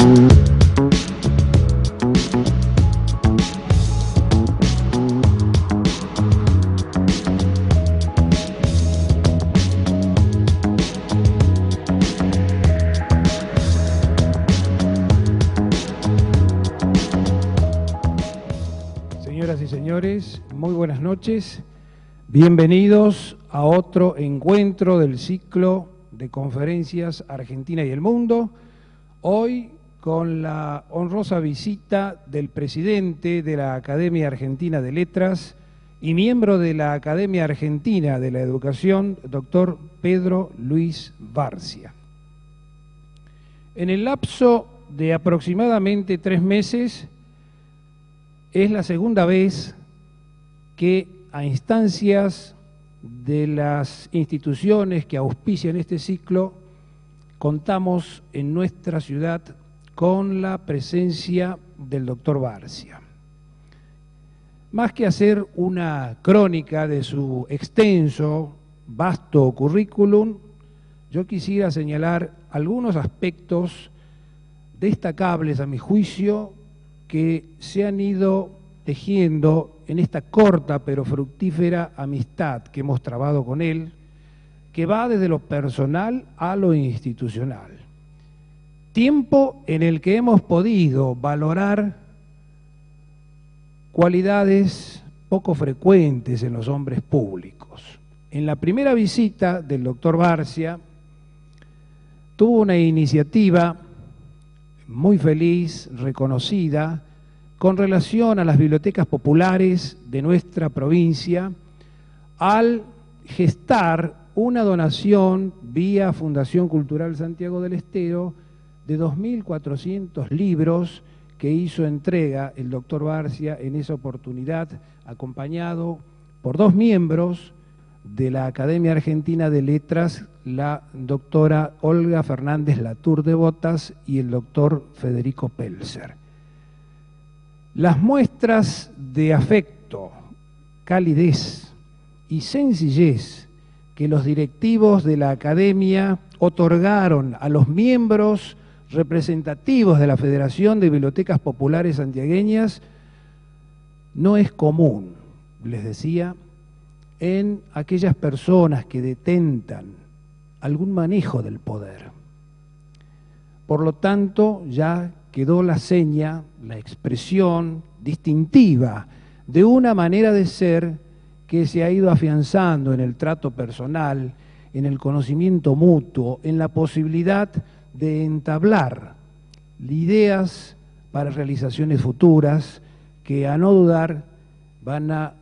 Señoras y señores, muy buenas noches. Bienvenidos a otro encuentro del ciclo de conferencias Argentina y el Mundo. Hoy con la honrosa visita del presidente de la Academia Argentina de Letras y miembro de la Academia Argentina de la Educación, doctor Pedro Luis Barcia. En el lapso de aproximadamente 3 meses, es la segunda vez que a instancias de las instituciones que auspician este ciclo contamos en nuestra ciudad con la presencia del doctor Barcia. Más que hacer una crónica de su extenso, vasto currículum, yo quisiera señalar algunos aspectos destacables a mi juicio que se han ido tejiendo en esta corta pero fructífera amistad que hemos trabado con él, que va desde lo personal a lo institucional. Tiempo en el que hemos podido valorar cualidades poco frecuentes en los hombres públicos. En la primera visita del doctor Barcia tuvo una iniciativa muy feliz, reconocida, con relación a las bibliotecas populares de nuestra provincia, al gestar una donación vía Fundación Cultural Santiago del Estero de 2.400 libros que hizo entrega el doctor Barcia en esa oportunidad, acompañado por 2 miembros de la Academia Argentina de Letras, la doctora Olga Fernández Latour de Botas y el doctor Federico Pelzer. Las muestras de afecto, calidez y sencillez que los directivos de la Academia otorgaron a los miembros representativos de la Federación de Bibliotecas Populares Santiagueñas no es común, les decía, en aquellas personas que detentan algún manejo del poder. Por lo tanto, ya quedó la seña, la expresión distintiva de una manera de ser que se ha ido afianzando en el trato personal, en el conocimiento mutuo, en la posibilidad de entablar ideas para realizaciones futuras que, a no dudar, van a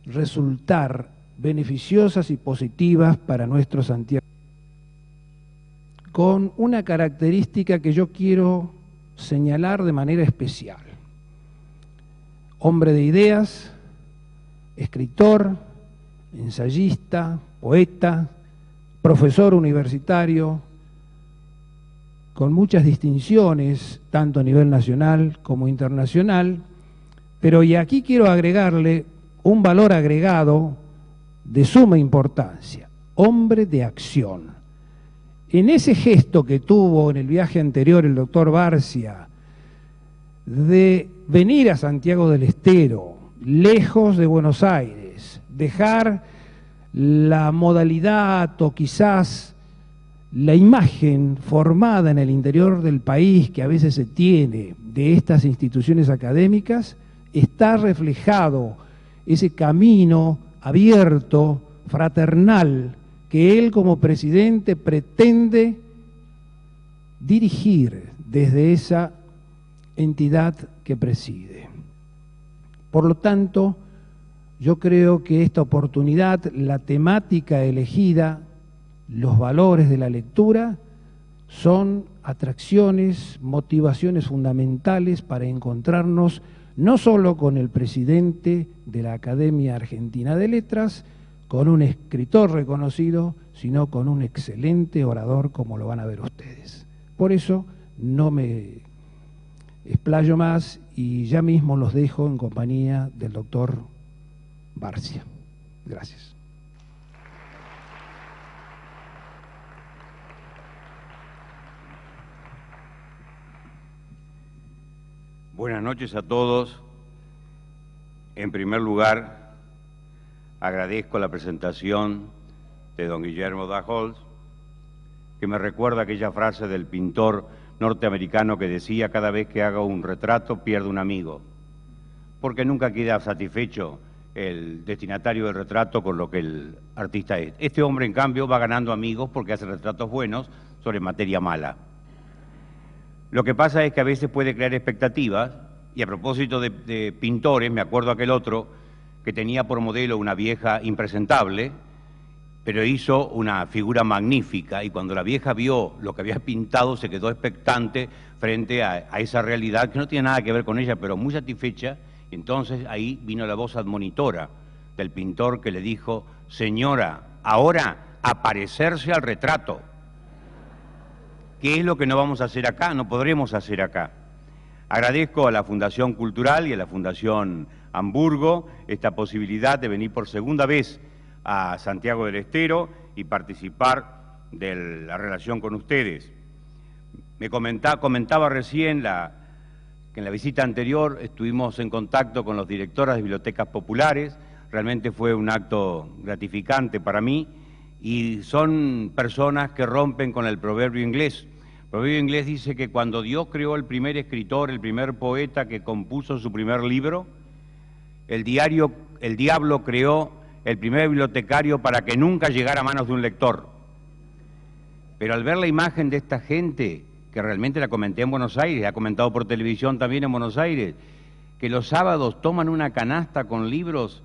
resultar beneficiosas y positivas para nuestro Santiago, con una característica que yo quiero señalar de manera especial. Hombre de ideas, escritor, ensayista, poeta, profesor universitario, con muchas distinciones, tanto a nivel nacional como internacional, pero y aquí quiero agregarle un valor agregado de suma importancia: hombre de acción. En ese gesto que tuvo en el viaje anterior el doctor Barcia de venir a Santiago del Estero, lejos de Buenos Aires, dejar la modalidad o quizás la imagen formada en el interior del país que a veces se tiene de estas instituciones académicas, está reflejado ese camino abierto, fraternal, que él como presidente pretende dirigir desde esa entidad que preside. Por lo tanto, yo creo que esta oportunidad, la temática elegida, los valores de la lectura, son atracciones, motivaciones fundamentales para encontrarnos no solo con el presidente de la Academia Argentina de Letras, con un escritor reconocido, sino con un excelente orador, como lo van a ver ustedes. Por eso no me explayo más y ya mismo los dejo en compañía del doctor Barcia. Gracias. Buenas noches a todos. En primer lugar, agradezco la presentación de don Guillermo Dajols, que me recuerda aquella frase del pintor norteamericano que decía: cada vez que haga un retrato pierdo un amigo, porque nunca queda satisfecho el destinatario del retrato con lo que el artista es. Este hombre, en cambio, va ganando amigos porque hace retratos buenos sobre materia mala. Lo que pasa es que a veces puede crear expectativas, y a propósito de pintores, me acuerdo aquel otro que tenía por modelo una vieja impresentable, pero hizo una figura magnífica, y cuando la vieja vio lo que había pintado se quedó expectante frente a esa realidad que no tiene nada que ver con ella, pero muy satisfecha. Y entonces ahí vino la voz admonitora del pintor que le dijo: señora, ahora aparecerse al retrato. ¿Qué es lo que no vamos a hacer acá? No podremos hacer acá. Agradezco a la Fundación Cultural y a la Fundación Hamburgo esta posibilidad de venir por segunda vez a Santiago del Estero y participar de la relación con ustedes. Me comentaba recién que en la visita anterior estuvimos en contacto con los directores de bibliotecas populares. Realmente fue un acto gratificante para mí, y son personas que rompen con el proverbio inglés. El proverbio inglés dice que cuando Dios creó el primer escritor, el primer poeta que compuso su primer libro, el diablo creó el primer bibliotecario para que nunca llegara a manos de un lector. Pero al ver la imagen de esta gente, que realmente la comenté en Buenos Aires, ha comentado por televisión también en Buenos Aires, que los sábados toman una canasta con libros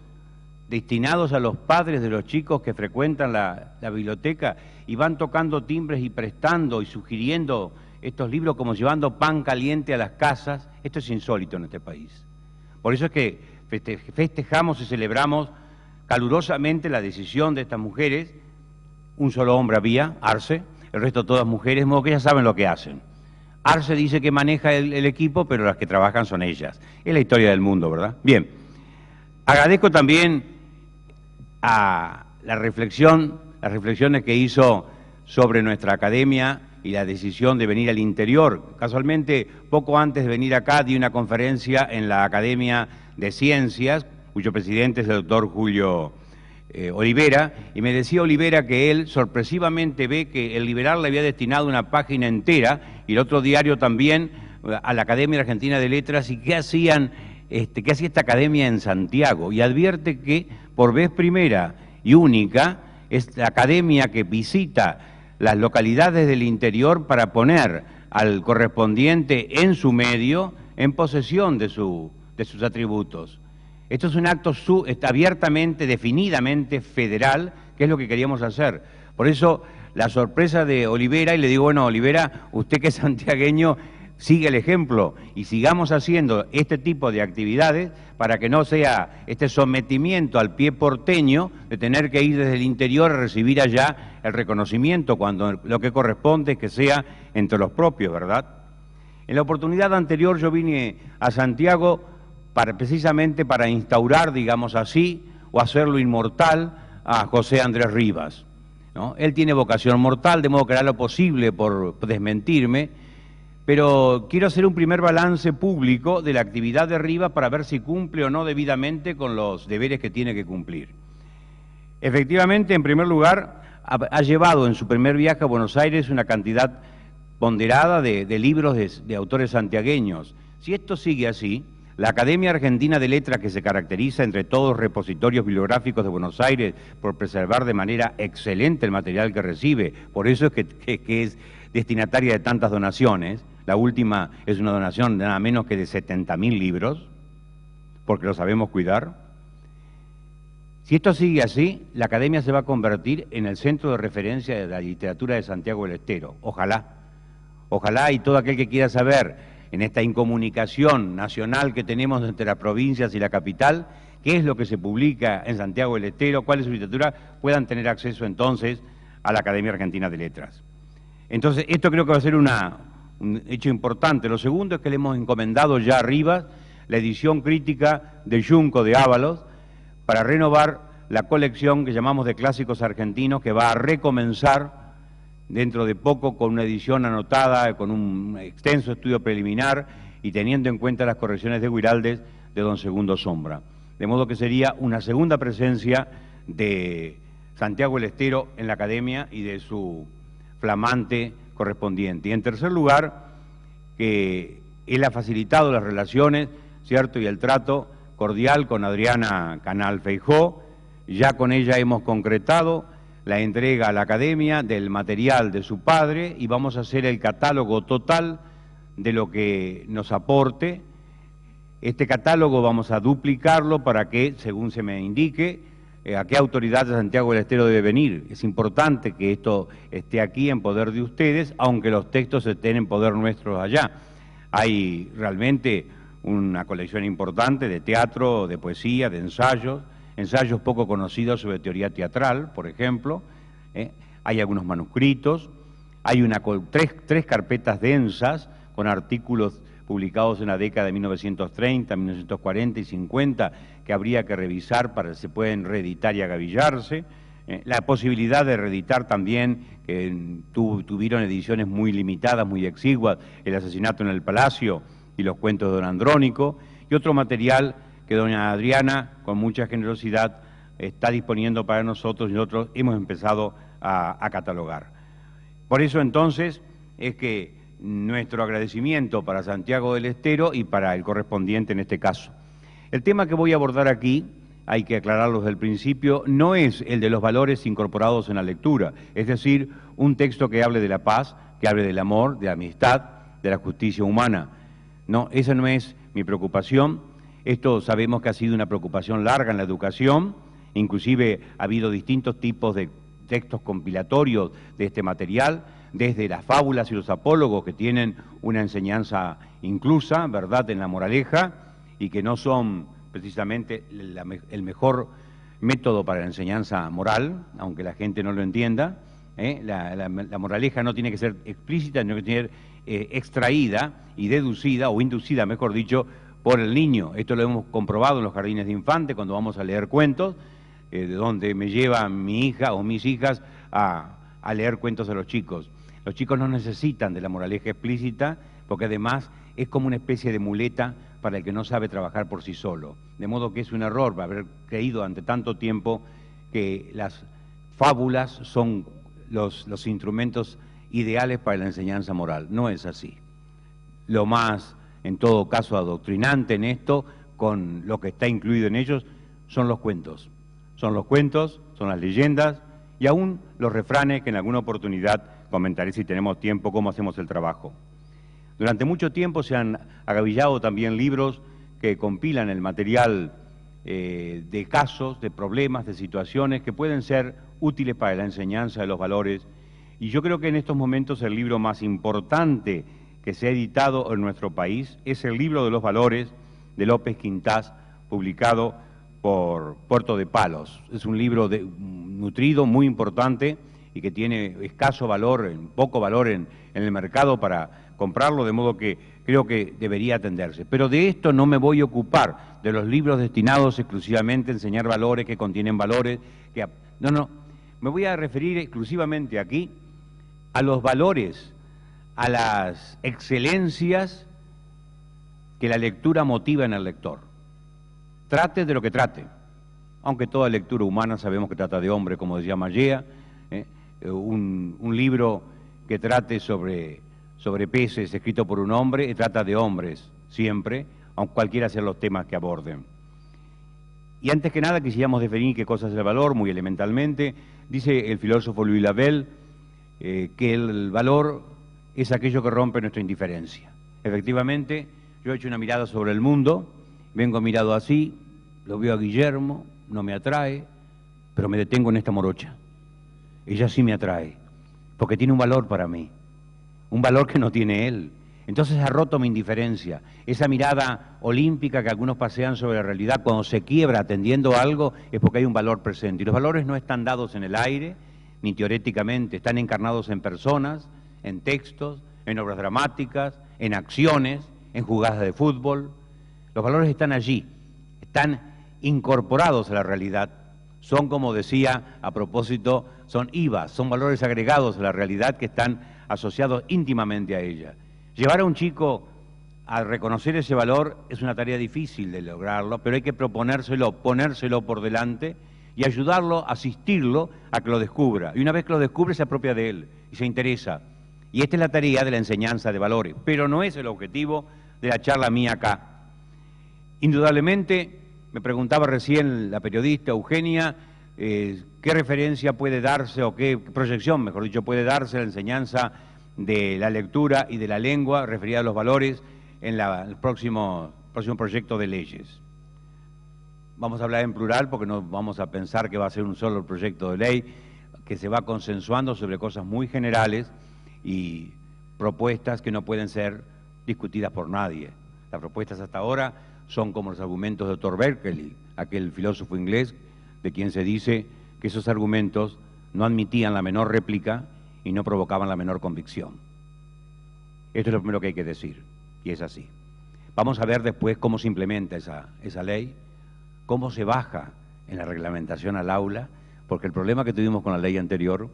destinados a los padres de los chicos que frecuentan la biblioteca, y van tocando timbres y prestando y sugiriendo estos libros como llevando pan caliente a las casas. Esto es insólito en este país. Por eso es que festejamos y celebramos calurosamente la decisión de estas mujeres. Un solo hombre había, Arce, el resto todas mujeres, de modo que ellas saben lo que hacen. Arce dice que maneja el equipo, pero las que trabajan son ellas. Es la historia del mundo, ¿verdad? Bien. Agradezco también a las reflexiones que hizo sobre nuestra academia y la decisión de venir al interior. Casualmente, poco antes de venir acá, di una conferencia en la Academia de Ciencias, cuyo presidente es el doctor Julio Olivera, y me decía Olivera que él sorpresivamente ve que el Liberal le había destinado una página entera, y el otro diario también, a la Academia Argentina de Letras, y qué hacía esta academia en Santiago, y advierte que por vez primera y única es la academia que visita las localidades del interior para poner al correspondiente en su medio en posesión de sus atributos. Esto es un acto abiertamente, definidamente federal, que es lo que queríamos hacer. Por eso la sorpresa de Olivera, y le digo: bueno, Olivera, usted que es santiagueño, sigue el ejemplo y sigamos haciendo este tipo de actividades para que no sea este sometimiento al pie porteño de tener que ir desde el interior a recibir allá el reconocimiento, cuando lo que corresponde es que sea entre los propios, ¿verdad? En la oportunidad anterior yo vine a Santiago precisamente para instaurar, digamos así, o hacerlo inmortal a José Andrés Rivas, ¿no? Él tiene vocación mortal, de modo que hará lo posible por desmentirme, pero quiero hacer un primer balance público de la actividad de Rivas para ver si cumple o no debidamente con los deberes que tiene que cumplir. Efectivamente, en primer lugar, ha llevado en su primer viaje a Buenos Aires una cantidad ponderada de libros de autores santiagueños. Si esto sigue así, la Academia Argentina de Letras, que se caracteriza entre todos los repositorios bibliográficos de Buenos Aires por preservar de manera excelente el material que recibe, por eso es que es destinataria de tantas donaciones. La última es una donación de nada menos que de 70.000 libros, porque lo sabemos cuidar. Si esto sigue así, la Academia se va a convertir en el centro de referencia de la literatura de Santiago del Estero. Ojalá. Ojalá, y todo aquel que quiera saber, en esta incomunicación nacional que tenemos entre las provincias y la capital, qué es lo que se publica en Santiago del Estero, cuál es su literatura, puedan tener acceso entonces a la Academia Argentina de Letras. Entonces, esto creo que va a ser un hecho importante. Lo segundo es que le hemos encomendado ya a Rivas la edición crítica de Junco de Ábalos para renovar la colección que llamamos de clásicos argentinos, que va a recomenzar dentro de poco con una edición anotada, con un extenso estudio preliminar, y teniendo en cuenta las correcciones de Guiraldes de don Segundo Sombra. De modo que sería una segunda presencia de Santiago del Estero en la Academia y de su flamante correspondiente. Y en tercer lugar, que él ha facilitado las relaciones, ¿cierto?, y el trato cordial con Adriana Canal Feijó. Ya con ella hemos concretado la entrega a la Academia del material de su padre y vamos a hacer el catálogo total de lo que nos aporte. Este catálogo vamos a duplicarlo para que, según se me indique, a qué autoridad de Santiago del Estero debe venir. Es importante que esto esté aquí en poder de ustedes, aunque los textos estén en poder nuestros allá. Hay realmente una colección importante de teatro, de poesía, de ensayos poco conocidos sobre teoría teatral, por ejemplo. Hay algunos manuscritos, hay tres carpetas densas con artículos publicados en la década de 1930, 1940 y 50, que habría que revisar para que se pueden reeditar y agavillarse. La posibilidad de reeditar también, que tuvieron ediciones muy limitadas, muy exiguas, El asesinato en el Palacio y los cuentos de don Andrónico, y otro material que doña Adriana, con mucha generosidad, está disponiendo para nosotros y nosotros hemos empezado a catalogar. Por eso entonces es que nuestro agradecimiento para Santiago del Estero y para el correspondiente en este caso. El tema que voy a abordar aquí, hay que aclararlo desde el principio, no es el de los valores incorporados en la lectura, es decir, un texto que hable de la paz, que hable del amor, de la amistad, de la justicia humana. No, esa no es mi preocupación. Esto sabemos que ha sido una preocupación larga en la educación, inclusive ha habido distintos tipos de textos compilatorios de este material, desde las fábulas y los apólogos que tienen una enseñanza inclusa, ¿verdad?, en la moraleja, y que no son precisamente el mejor método para la enseñanza moral, aunque la gente no lo entienda. La moraleja no tiene que ser explícita, sino que tiene que ser extraída y deducida, o inducida, mejor dicho, por el niño. Esto lo hemos comprobado en los jardines de infantes, cuando vamos a leer cuentos, de donde me lleva mi hija o mis hijas a leer cuentos a los chicos. Los chicos no necesitan de la moraleja explícita, porque además es como una especie de muleta para el que no sabe trabajar por sí solo. De modo que es un error haber creído ante tanto tiempo que las fábulas son los instrumentos ideales para la enseñanza moral. No es así. Lo más, en todo caso, adoctrinante en esto, con lo que está incluido en ellos, son los cuentos. Son los cuentos, son las leyendas y aún los refranes que en alguna oportunidad comentaré, si tenemos tiempo, cómo hacemos el trabajo. Durante mucho tiempo se han agavillado también libros que compilan el material de casos, de problemas, de situaciones que pueden ser útiles para la enseñanza de los valores. Y yo creo que en estos momentos el libro más importante que se ha editado en nuestro país es el libro de los valores de López Quintás, publicado por Puerto de Palos. Es un libro nutrido, muy importante, y que tiene escaso valor, poco valor en el mercado para comprarlo, de modo que creo que debería atenderse. Pero de esto no me voy a ocupar, de los libros destinados exclusivamente a enseñar valores, que contienen valores, no, me voy a referir exclusivamente aquí a los valores, a las excelencias que la lectura motiva en el lector. Trate de lo que trate, aunque toda lectura humana sabemos que trata de hombre, como decía Mallea, un libro que trate sobre peces, escrito por un hombre, trata de hombres siempre, aunque cualquiera sean los temas que aborden. Y antes que nada quisiéramos definir qué cosa es el valor, muy elementalmente. Dice el filósofo Louis Lavelle que el valor es aquello que rompe nuestra indiferencia. Efectivamente, yo he hecho una mirada sobre el mundo, vengo mirado así, lo veo a Guillermo, no me atrae, pero me detengo en esta morocha. Ella sí me atrae, porque tiene un valor para mí, un valor que no tiene él. Entonces ha roto mi indiferencia. Esa mirada olímpica que algunos pasean sobre la realidad, cuando se quiebra atendiendo a algo, es porque hay un valor presente. Y los valores no están dados en el aire, ni teóricamente, están encarnados en personas, en textos, en obras dramáticas, en acciones, en jugadas de fútbol. Los valores están allí, están incorporados a la realidad. Son, como decía a propósito, son IVAs, son valores agregados a la realidad que están asociados íntimamente a ella. Llevar a un chico a reconocer ese valor es una tarea difícil de lograrlo, pero hay que proponérselo, ponérselo por delante y ayudarlo, asistirlo a que lo descubra. Y una vez que lo descubre, se apropia de él y se interesa. Y esta es la tarea de la enseñanza de valores, pero no es el objetivo de la charla mía acá. Indudablemente, me preguntaba recién la periodista Eugenia, qué referencia puede darse o qué proyección, mejor dicho, puede darse la enseñanza de la lectura y de la lengua referida a los valores en el próximo proyecto de leyes. Vamos a hablar en plural porque no vamos a pensar que va a ser un solo proyecto de ley que se va consensuando sobre cosas muy generales y propuestas que no pueden ser discutidas por nadie. Las propuestas hasta ahora son como los argumentos de Dr. Berkeley, aquel filósofo inglés de quien se dice que esos argumentos no admitían la menor réplica y no provocaban la menor convicción. Esto es lo primero que hay que decir, y es así. Vamos a ver después cómo se implementa esa ley, cómo se baja en la reglamentación al aula, porque el problema que tuvimos con la ley anterior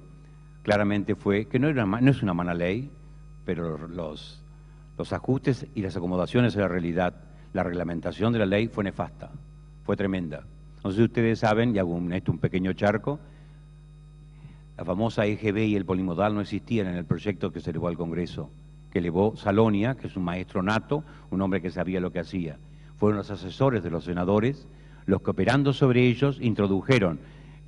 claramente fue que no es una mala ley, pero los ajustes y las acomodaciones a la realidad, la reglamentación de la ley fue nefasta, fue tremenda. No sé si ustedes saben, y hago un pequeño charco, la famosa EGB y el polimodal no existían en el proyecto que se elevó al Congreso, que elevó Salonia, que es un maestro nato, un hombre que sabía lo que hacía. Fueron los asesores de los senadores los que, operando sobre ellos, introdujeron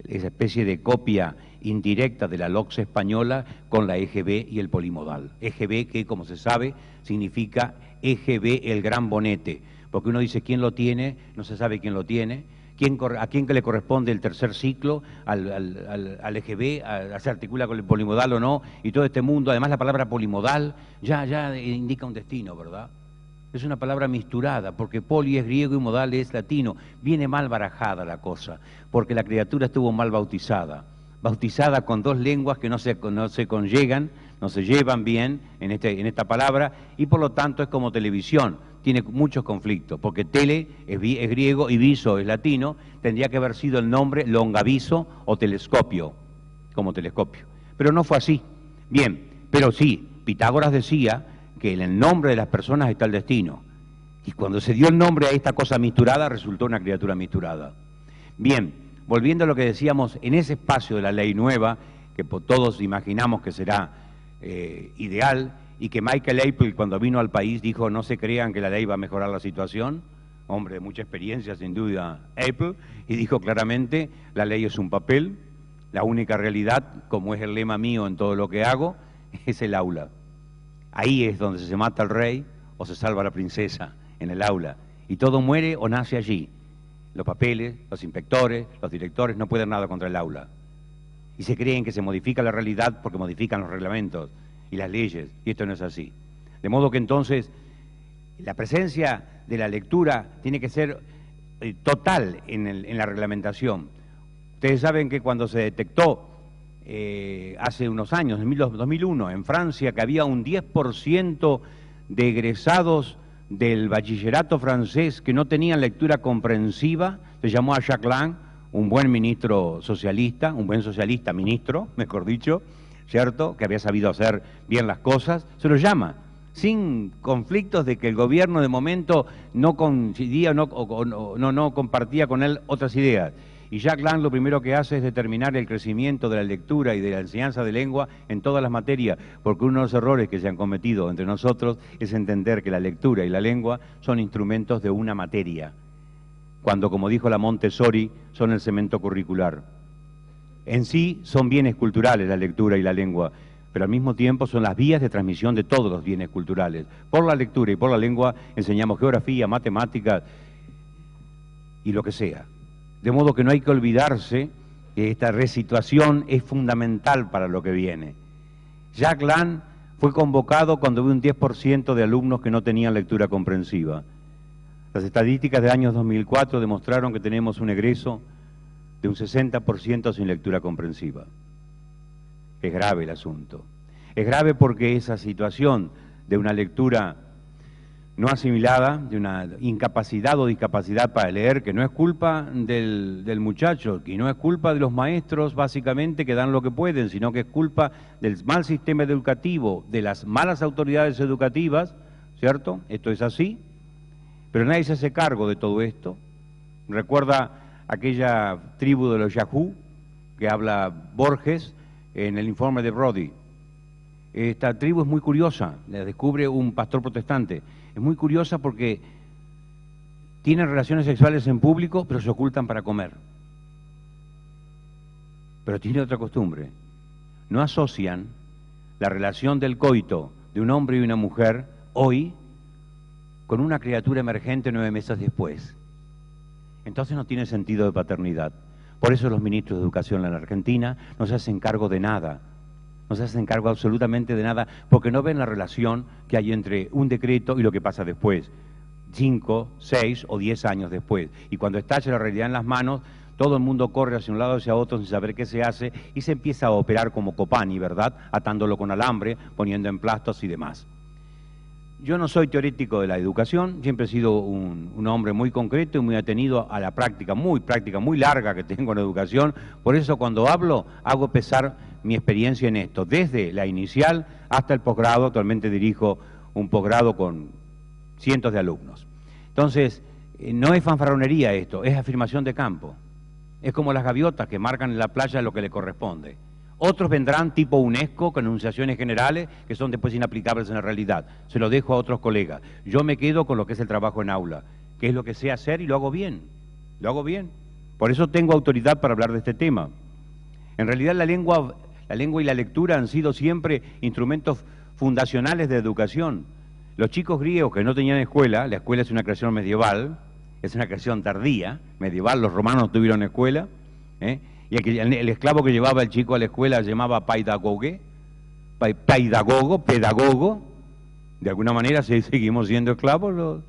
esa especie de copia indirecta de la LOCSE española con la EGB y el polimodal. EGB que, como se sabe, significa EGB el gran bonete, porque uno dice quién lo tiene, no se sabe quién lo tiene, a quién que le corresponde el tercer ciclo, al EGB, se articula con el polimodal o no, y todo este mundo. Además la palabra polimodal ya indica un destino, ¿verdad? Es una palabra misturada, porque poli es griego y modal es latino. Viene mal barajada la cosa, porque la criatura estuvo mal bautizada con dos lenguas que no se conllegan, no se llevan bien en esta palabra, y por lo tanto es como televisión, tiene muchos conflictos, porque tele es griego y viso es latino, tendría que haber sido el nombre longaviso o telescopio, como telescopio. Pero no fue así. Bien, pero sí, Pitágoras decía que en el nombre de las personas está el destino. Y cuando se dio el nombre a esta cosa misturada, resultó una criatura misturada. Bien, volviendo a lo que decíamos, en ese espacio de la ley nueva, que todos imaginamos que será ideal, y que Michael Apple, cuando vino al país, dijo: no se crean que la ley va a mejorar la situación. Hombre de mucha experiencia, sin duda, Apple, y dijo claramente: la ley es un papel, la única realidad, como es el lema mío en todo lo que hago, es el aula. Ahí es donde se mata al rey o se salva a la princesa, en el aula. Y todo muere o nace allí. Los papeles, los inspectores, los directores no pueden nada contra el aula. Y se creen que se modifica la realidad porque modifican los reglamentos y las leyes, y esto no es así. De modo que entonces la presencia de la lectura tiene que ser total en la reglamentación. Ustedes saben que cuando se detectó hace unos años, en 2001, en Francia, que había un 10% de egresados del bachillerato francés que no tenían lectura comprensiva, se llamó a Jacques Lang, un buen ministro socialista, un buen socialista ministro, mejor dicho, ¿cierto?, que había sabido hacer bien las cosas, se lo llama, sin conflictos de que el gobierno de momento no coincidía no compartía con él otras ideas. Y Jacques Lang lo primero que hace es determinar el crecimiento de la lectura y de la enseñanza de lengua en todas las materias, porque uno de los errores que se han cometido entre nosotros es entender que la lectura y la lengua son instrumentos de una materia, cuando, como dijo la Montessori, son el cemento curricular. En sí son bienes culturales la lectura y la lengua, pero al mismo tiempo son las vías de transmisión de todos los bienes culturales. Por la lectura y por la lengua enseñamos geografía, matemáticas y lo que sea. De modo que no hay que olvidarse que esta resituación es fundamental para lo que viene. Jacques Lang fue convocado cuando hubo un 10% de alumnos que no tenían lectura comprensiva. Las estadísticas de años 2004 demostraron que tenemos un egreso de un 60% sin lectura comprensiva. Es grave el asunto. Es grave porque esa situación de una lectura no asimilada, de una incapacidad o discapacidad para leer, que no es culpa del muchacho, y no es culpa de los maestros básicamente que dan lo que pueden, sino que es culpa del mal sistema educativo, de las malas autoridades educativas, ¿cierto? Esto es así, pero nadie se hace cargo de todo esto. Recuerda aquella tribu de los Yahoo que habla Borges en el informe de Brody. Esta tribu es muy curiosa, la descubre un pastor protestante. Es muy curiosa porque tienen relaciones sexuales en público, pero se ocultan para comer. Pero tiene otra costumbre. No asocian la relación del coito de un hombre y una mujer hoy con una criatura emergente 9 meses después. Entonces no tiene sentido de paternidad. Por eso los ministros de Educación en la Argentina no se hacen cargo de nada. No se hacen cargo absolutamente de nada porque no ven la relación que hay entre un decreto y lo que pasa después. 5, 6 o 10 años después. Y cuando estalla la realidad en las manos, todo el mundo corre hacia un lado hacia otro sin saber qué se hace y se empieza a operar como Copani, ¿verdad? Atándolo con alambre, poniendo emplastos y demás. Yo no soy teórico de la educación, siempre he sido un hombre muy concreto y muy atenido a la práctica, muy larga que tengo en educación. Por eso cuando hablo, hago pesar mi experiencia en esto, desde la inicial hasta el posgrado. Actualmente dirijo un posgrado con cientos de alumnos. Entonces, no es fanfarronería esto, es afirmación de campo. Es como las gaviotas que marcan en la playa lo que le corresponde. Otros vendrán tipo UNESCO con enunciaciones generales que son después inaplicables en la realidad. Se lo dejo a otros colegas. Yo me quedo con lo que es el trabajo en aula, que es lo que sé hacer y lo hago bien. Lo hago bien. Por eso tengo autoridad para hablar de este tema. En realidad la lengua y la lectura han sido siempre instrumentos fundacionales de educación. Los chicos griegos que no tenían escuela, la escuela es una creación medieval, es una creación tardía, medieval, los romanos tuvieron escuela, y el esclavo que llevaba el chico a la escuela se llamaba pedagogo, de alguna manera seguimos siendo esclavos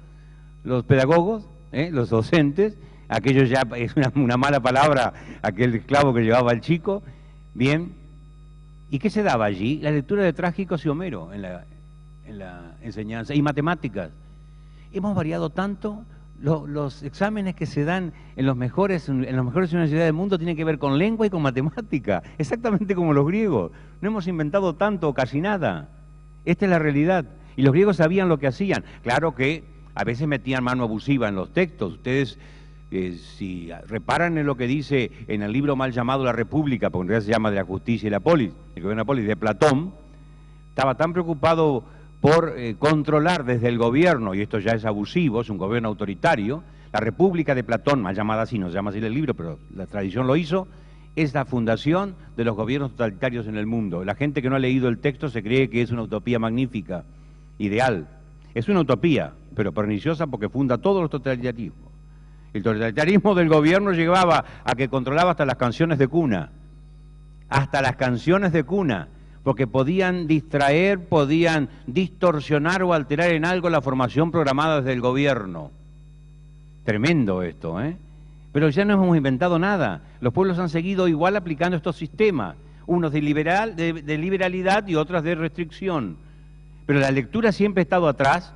los pedagogos, los docentes, aquello ya es una mala palabra, aquel esclavo que llevaba al chico, bien. ¿Y qué se daba allí? La lectura de Trágicos y Homero en la enseñanza, y matemáticas. Hemos variado tanto. Los exámenes que se dan en las mejores universidades del mundo tienen que ver con lengua y con matemática, exactamente como los griegos. No hemos inventado tanto o casi nada. Esta es la realidad. Y los griegos sabían lo que hacían. Claro que a veces metían mano abusiva en los textos. Ustedes, si reparan en lo que dice en el libro mal llamado La República, porque en realidad se llama De la Justicia y la Polis, el gobierno de la Polis, de Platón, estaba tan preocupado por controlar desde el gobierno, y esto ya es abusivo, es un gobierno autoritario. La República de Platón, mal llamada así, no se llama así el libro, pero la tradición lo hizo, es la fundación de los gobiernos totalitarios en el mundo. La gente que no ha leído el texto se cree que es una utopía magnífica, ideal. Es una utopía, pero perniciosa porque funda todos los totalitarismos. El totalitarismo del gobierno llegaba a que controlaba hasta las canciones de cuna, porque podían distraer, podían distorsionar o alterar en algo la formación programada desde el gobierno. Tremendo esto, ¿eh? Pero ya no hemos inventado nada. Los pueblos han seguido igual aplicando estos sistemas, unos de liberalidad y otros de restricción. Pero la lectura siempre ha estado atrás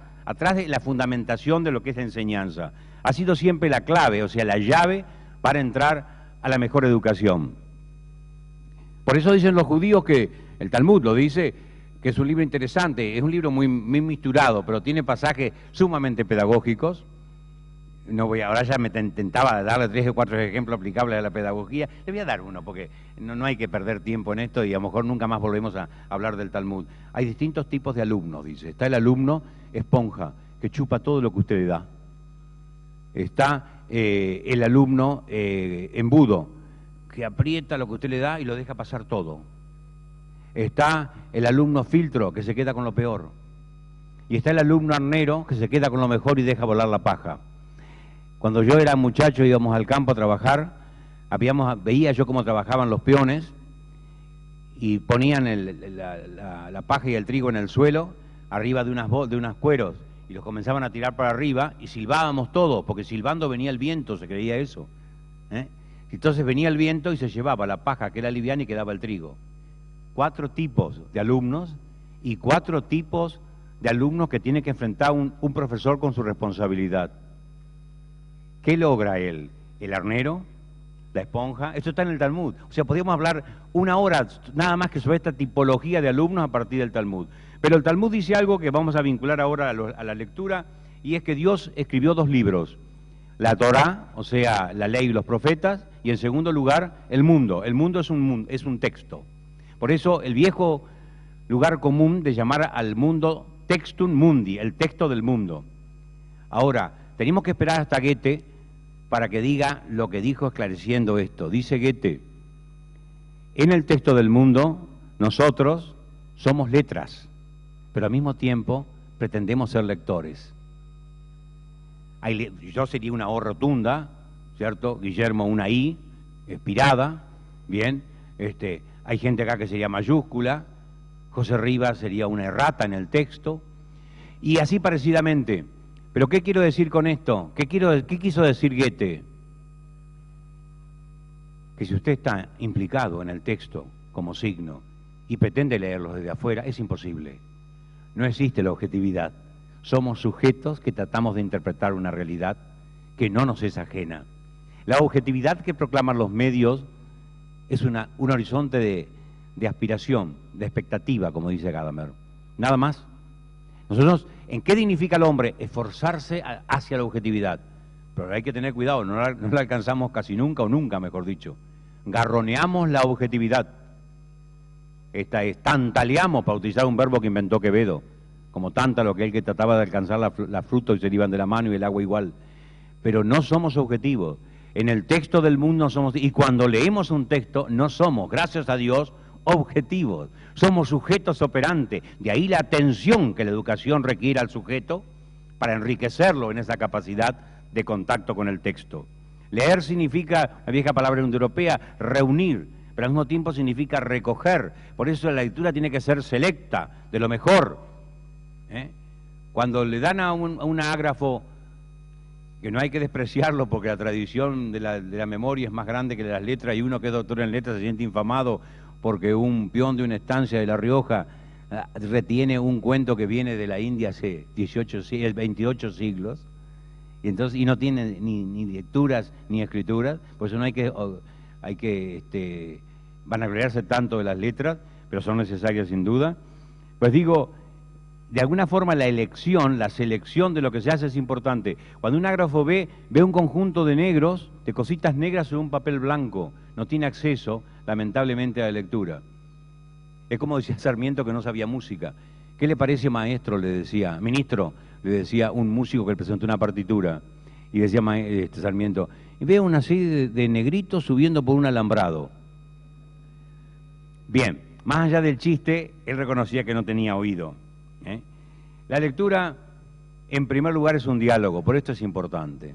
de la fundamentación de lo que es la enseñanza. Ha sido siempre la clave, o sea, la llave para entrar a la mejor educación. Por eso dicen los judíos que el Talmud lo dice, que es un libro interesante, es un libro muy misturado, pero tiene pasajes sumamente pedagógicos. Ahora ya me tentaba darle 3 o 4 ejemplos aplicables a la pedagogía. Le voy a dar uno, porque no hay que perder tiempo en esto y a lo mejor nunca más volvemos a hablar del Talmud. Hay distintos tipos de alumnos, dice. Está el alumno esponja, que chupa todo lo que usted le da. Está el alumno embudo, que aprieta lo que usted le da y lo deja pasar todo. Está el alumno filtro, que se queda con lo peor. Y está el alumno arnero, que se queda con lo mejor y deja volar la paja. Cuando yo era muchacho, íbamos al campo a trabajar, veía yo cómo trabajaban los peones, y ponían la paja y el trigo en el suelo, arriba de unos cueros, y los comenzaban a tirar para arriba, y silbábamos todos, porque silbando venía el viento, se creía eso. Entonces venía el viento y se llevaba la paja, que era liviana, y quedaba el trigo. 4 tipos de alumnos y 4 tipos de alumnos que tiene que enfrentar un profesor con su responsabilidad. ¿Qué logra él? El arnero, la esponja, esto está en el Talmud. O sea, podríamos hablar 1 hora nada más que sobre esta tipología de alumnos a partir del Talmud. Pero el Talmud dice algo que vamos a vincular ahora a la lectura, y es que Dios escribió 2 libros, la Torá, o sea, la ley y los profetas, y en segundo lugar, el mundo. El mundo es un texto. Por eso el viejo lugar común de llamar al mundo textum mundi, el texto del mundo. Ahora, tenemos que esperar hasta Goethe para que diga lo que dijo esclareciendo esto. Dice Goethe, en el texto del mundo nosotros somos letras, pero al mismo tiempo pretendemos ser lectores. Yo sería una O rotunda, ¿cierto? Guillermo una I, expirada, bien. Hay gente acá que sería mayúscula, José Rivas sería una errata en el texto, y así parecidamente. ¿Pero qué quiero decir con esto? ¿Qué quiso decir Goethe? Que si usted está implicado en el texto como signo y pretende leerlo desde afuera, es imposible. No existe la objetividad. Somos sujetos que tratamos de interpretar una realidad que no nos es ajena. La objetividad que proclaman los medios es un horizonte de aspiración, de expectativa, como dice Gadamer. Nada más. Nosotros, ¿en qué dignifica el hombre? Esforzarse hacia la objetividad. Pero hay que tener cuidado, no la alcanzamos casi nunca, o nunca, mejor dicho. Garroneamos la objetividad. Tantaleamos, para utilizar un verbo que inventó Quevedo, como tántalo, que él que trataba de alcanzar la fruta y se le iban de la mano y el agua igual. Pero no somos objetivos. En el texto del mundo somos, y cuando leemos un texto no somos, gracias a Dios, objetivos. Somos sujetos operantes. De ahí la atención que la educación requiere al sujeto para enriquecerlo en esa capacidad de contacto con el texto. Leer significa, la vieja palabra indoeuropea, reunir, pero al mismo tiempo significa recoger. Por eso la lectura tiene que ser selecta, de lo mejor. Cuando le dan a un ágrafo, que no hay que despreciarlo porque la tradición de la memoria es más grande que de las letras, y uno que es doctor en letras se siente infamado porque un peón de una estancia de La Rioja retiene un cuento que viene de la India hace 28 siglos, y no tiene ni lecturas ni escrituras. Por eso no hay que vanagloriarse tanto de las letras, pero son necesarias sin duda. Pues digo, de alguna forma la selección de lo que se hace es importante. Cuando un ágrafo ve un conjunto de negros, de cositas negras sobre un papel blanco, no tiene acceso, lamentablemente, a la lectura. Es como decía Sarmiento, que no sabía música. ¿Qué le parece, maestro? Le decía, ministro, le decía un músico que le presentó una partitura. Y decía Sarmiento, y veo una serie de negritos subiendo por un alambrado. Bien, más allá del chiste, él reconocía que no tenía oído. La lectura, en primer lugar, es un diálogo, por esto es importante.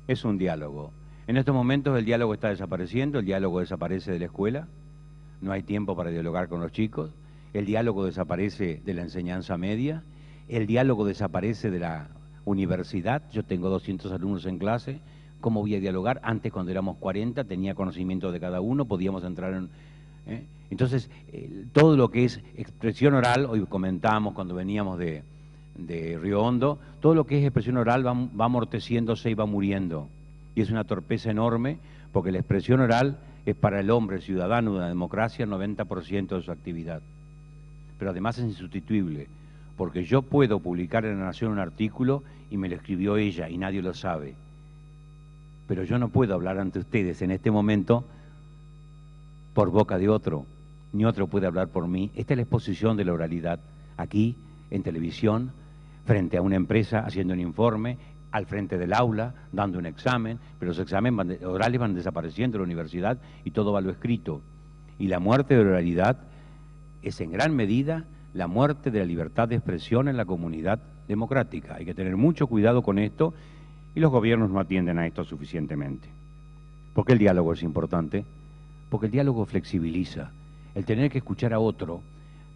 Es un diálogo. En estos momentos el diálogo está desapareciendo, el diálogo desaparece de la escuela, no hay tiempo para dialogar con los chicos, el diálogo desaparece de la enseñanza media, el diálogo desaparece de la universidad. Yo tengo 200 alumnos en clase, ¿cómo voy a dialogar? Antes, cuando éramos 40, tenía conocimiento de cada uno, podíamos entrar en... Entonces, todo lo que es expresión oral, hoy comentábamos cuando veníamos de Río Hondo, todo lo que es expresión oral va amorteciéndose y va muriendo. Y es una torpeza enorme, porque la expresión oral es para el hombre ciudadano de la democracia el 90% de su actividad. Pero además es insustituible, porque yo puedo publicar en La Nación un artículo y me lo escribió ella y nadie lo sabe. Pero yo no puedo hablar ante ustedes en este momento por boca de otro, ni otro puede hablar por mí. Esta es la exposición de la oralidad, aquí, en televisión, frente a una empresa haciendo un informe, al frente del aula, dando un examen, pero los exámenes orales van desapareciendo en la universidad y todo va a lo escrito. Y la muerte de la oralidad es en gran medida la muerte de la libertad de expresión en la comunidad democrática. Hay que tener mucho cuidado con esto, y los gobiernos no atienden a esto suficientemente. ¿Por qué el diálogo es importante? Porque el diálogo flexibiliza. El tener que escuchar a otro,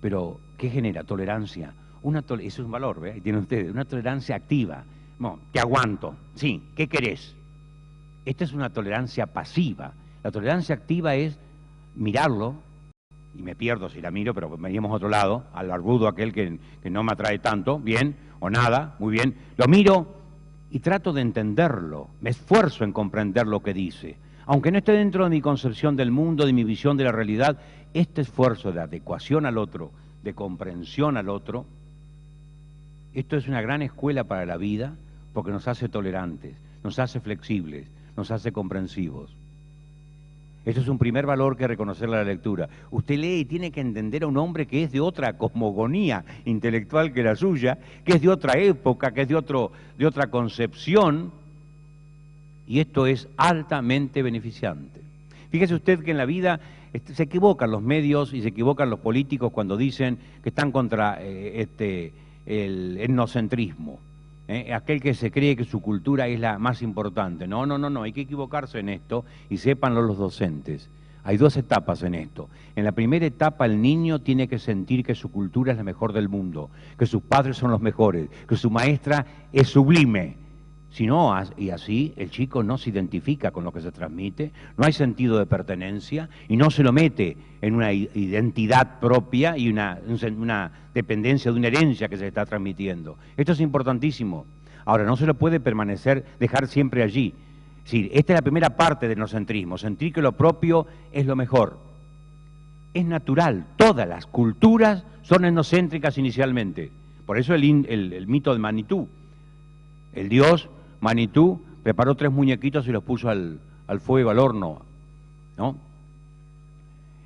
pero ¿qué genera? Tolerancia. Eso es un valor, ¿ve? Ahí tienen ustedes, una tolerancia activa. No, te aguanto. Sí, ¿qué querés? Esta es una tolerancia pasiva. La tolerancia activa es mirarlo, y me pierdo si la miro, pero veníamos a otro lado, al barbudo aquel que no me atrae tanto, bien, o nada, muy bien. Lo miro y trato de entenderlo, me esfuerzo en comprender lo que dice. Aunque no esté dentro de mi concepción del mundo, de mi visión de la realidad, este esfuerzo de adecuación al otro de comprensión al otro. Esto es una gran escuela para la vida porque nos hace tolerantes, nos hace flexibles, nos hace comprensivos. Eso es un primer valor que reconocer la lectura. Usted lee y tiene que entender a un hombre que es de otra cosmogonía intelectual que la suya, que es de otra época, que es de otra concepción, y esto es altamente beneficiante. Fíjese usted que en la vida se equivocan los medios y se equivocan los políticos cuando dicen que están contra el etnocentrismo. Aquel que se cree que su cultura es la más importante. No, hay que equivocarse en esto y sépanlo los docentes. Hay dos etapas en esto. En la primera etapa el niño tiene que sentir que su cultura es la mejor del mundo, que sus padres son los mejores, que su maestra es sublime. Si no, y así el chico no se identifica con lo que se transmite, no hay sentido de pertenencia y no se lo mete en una identidad propia y una dependencia de una herencia que se está transmitiendo. Esto es importantísimo. Ahora, no se lo puede dejar siempre allí. Es decir, esta es la primera parte del etnocentrismo, sentir que lo propio es lo mejor. Es natural, todas las culturas son etnocéntricas inicialmente. Por eso el mito de Manitú. El dios Manitú preparó 3 muñequitos y los puso al fuego, al horno, ¿no?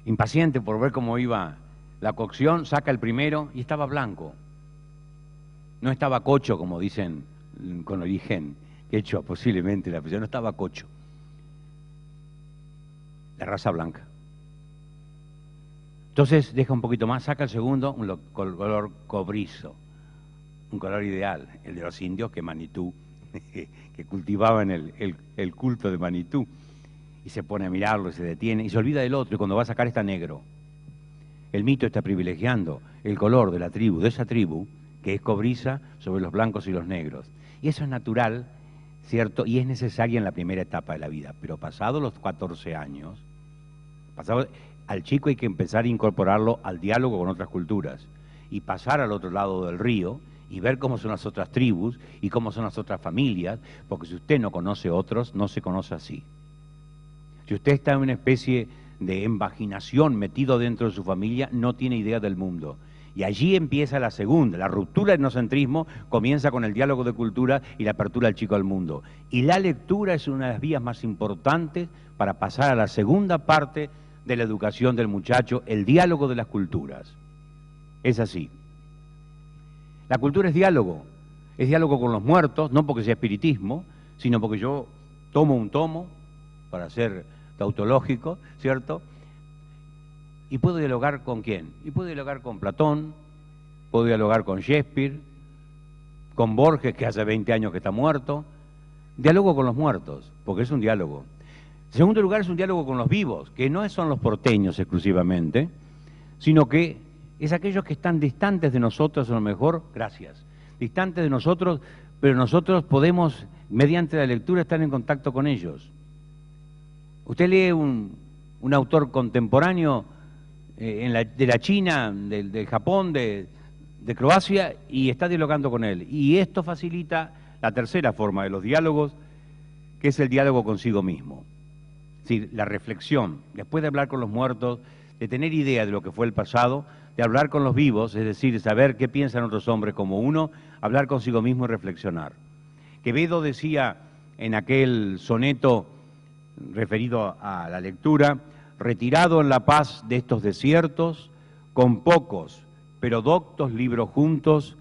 Impaciente por ver cómo iba la cocción, saca el primero y estaba blanco. No estaba cocho, como dicen con origen quechua, posiblemente la expresión, no estaba cocho. La raza blanca. Entonces deja un poquito más, saca el segundo, un color cobrizo, un color ideal, el de los indios que Manitú, que cultivaban el culto de Manitú, y se pone a mirarlo y se detiene y se olvida del otro, y cuando va a sacar está negro. El mito está privilegiando el color de la tribu, de esa tribu, que es cobriza sobre los blancos y los negros. Y eso es natural, ¿cierto? Y es necesario en la primera etapa de la vida, pero pasados los 14 años, al chico hay que empezar a incorporarlo al diálogo con otras culturas y pasar al otro lado del río y ver cómo son las otras tribus y cómo son las otras familias, porque si usted no conoce otros, no se conoce así. Si usted está en una especie de invaginación metido dentro de su familia, no tiene idea del mundo. Y allí empieza la segunda, la ruptura del etnocentrismo comienza con el diálogo de cultura y la apertura del chico al mundo. Y la lectura es una de las vías más importantes para pasar a la segunda parte de la educación del muchacho, el diálogo de las culturas. Es así. La cultura es diálogo con los muertos, no porque sea espiritismo, sino porque yo tomo un tomo, para ser tautológico, ¿cierto? Y puedo dialogar con quién. Y puedo dialogar con Platón, puedo dialogar con Shakespeare, con Borges, que hace 20 años que está muerto. Diálogo con los muertos, porque es un diálogo. En segundo lugar, es un diálogo con los vivos, que no son los porteños exclusivamente, sino que es aquellos que están distantes de nosotros, a lo mejor, gracias, distantes de nosotros, pero nosotros podemos, mediante la lectura, estar en contacto con ellos. Usted lee un autor contemporáneo de la China, del Japón, de Croacia, y está dialogando con él. Y esto facilita la tercera forma de los diálogos, que es el diálogo consigo mismo. Es decir, la reflexión, después de hablar con los muertos, de tener idea de lo que fue el pasado, de hablar con los vivos, es decir, saber qué piensan otros hombres como uno, hablar consigo mismo y reflexionar. Quevedo decía en aquel soneto referido a la lectura: retirado en la paz de estos desiertos, con pocos pero doctos libros juntos,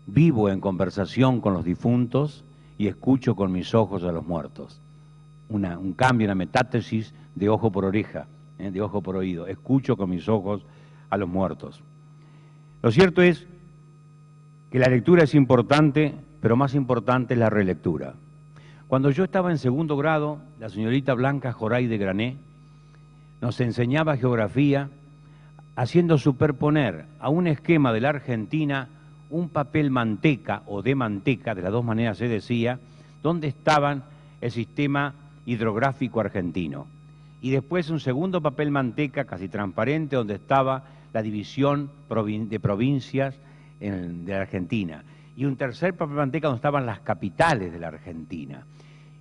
vivo en conversación con los difuntos y escucho con mis ojos a los muertos. Un cambio, una metátesis de ojo por oreja, de ojo por oído. Escucho con mis ojos a los muertos. Lo cierto es que la lectura es importante, pero más importante es la relectura. Cuando yo estaba en segundo grado, la señorita Blanca Joray de Grané nos enseñaba geografía haciendo superponer a un esquema de la Argentina un papel manteca o de manteca, de las dos maneras se decía, donde estaban el sistema hidrográfico argentino. Y después un segundo papel manteca casi transparente donde estaba la división de provincias de la Argentina. Y un tercer papel manteca donde estaban las capitales de la Argentina.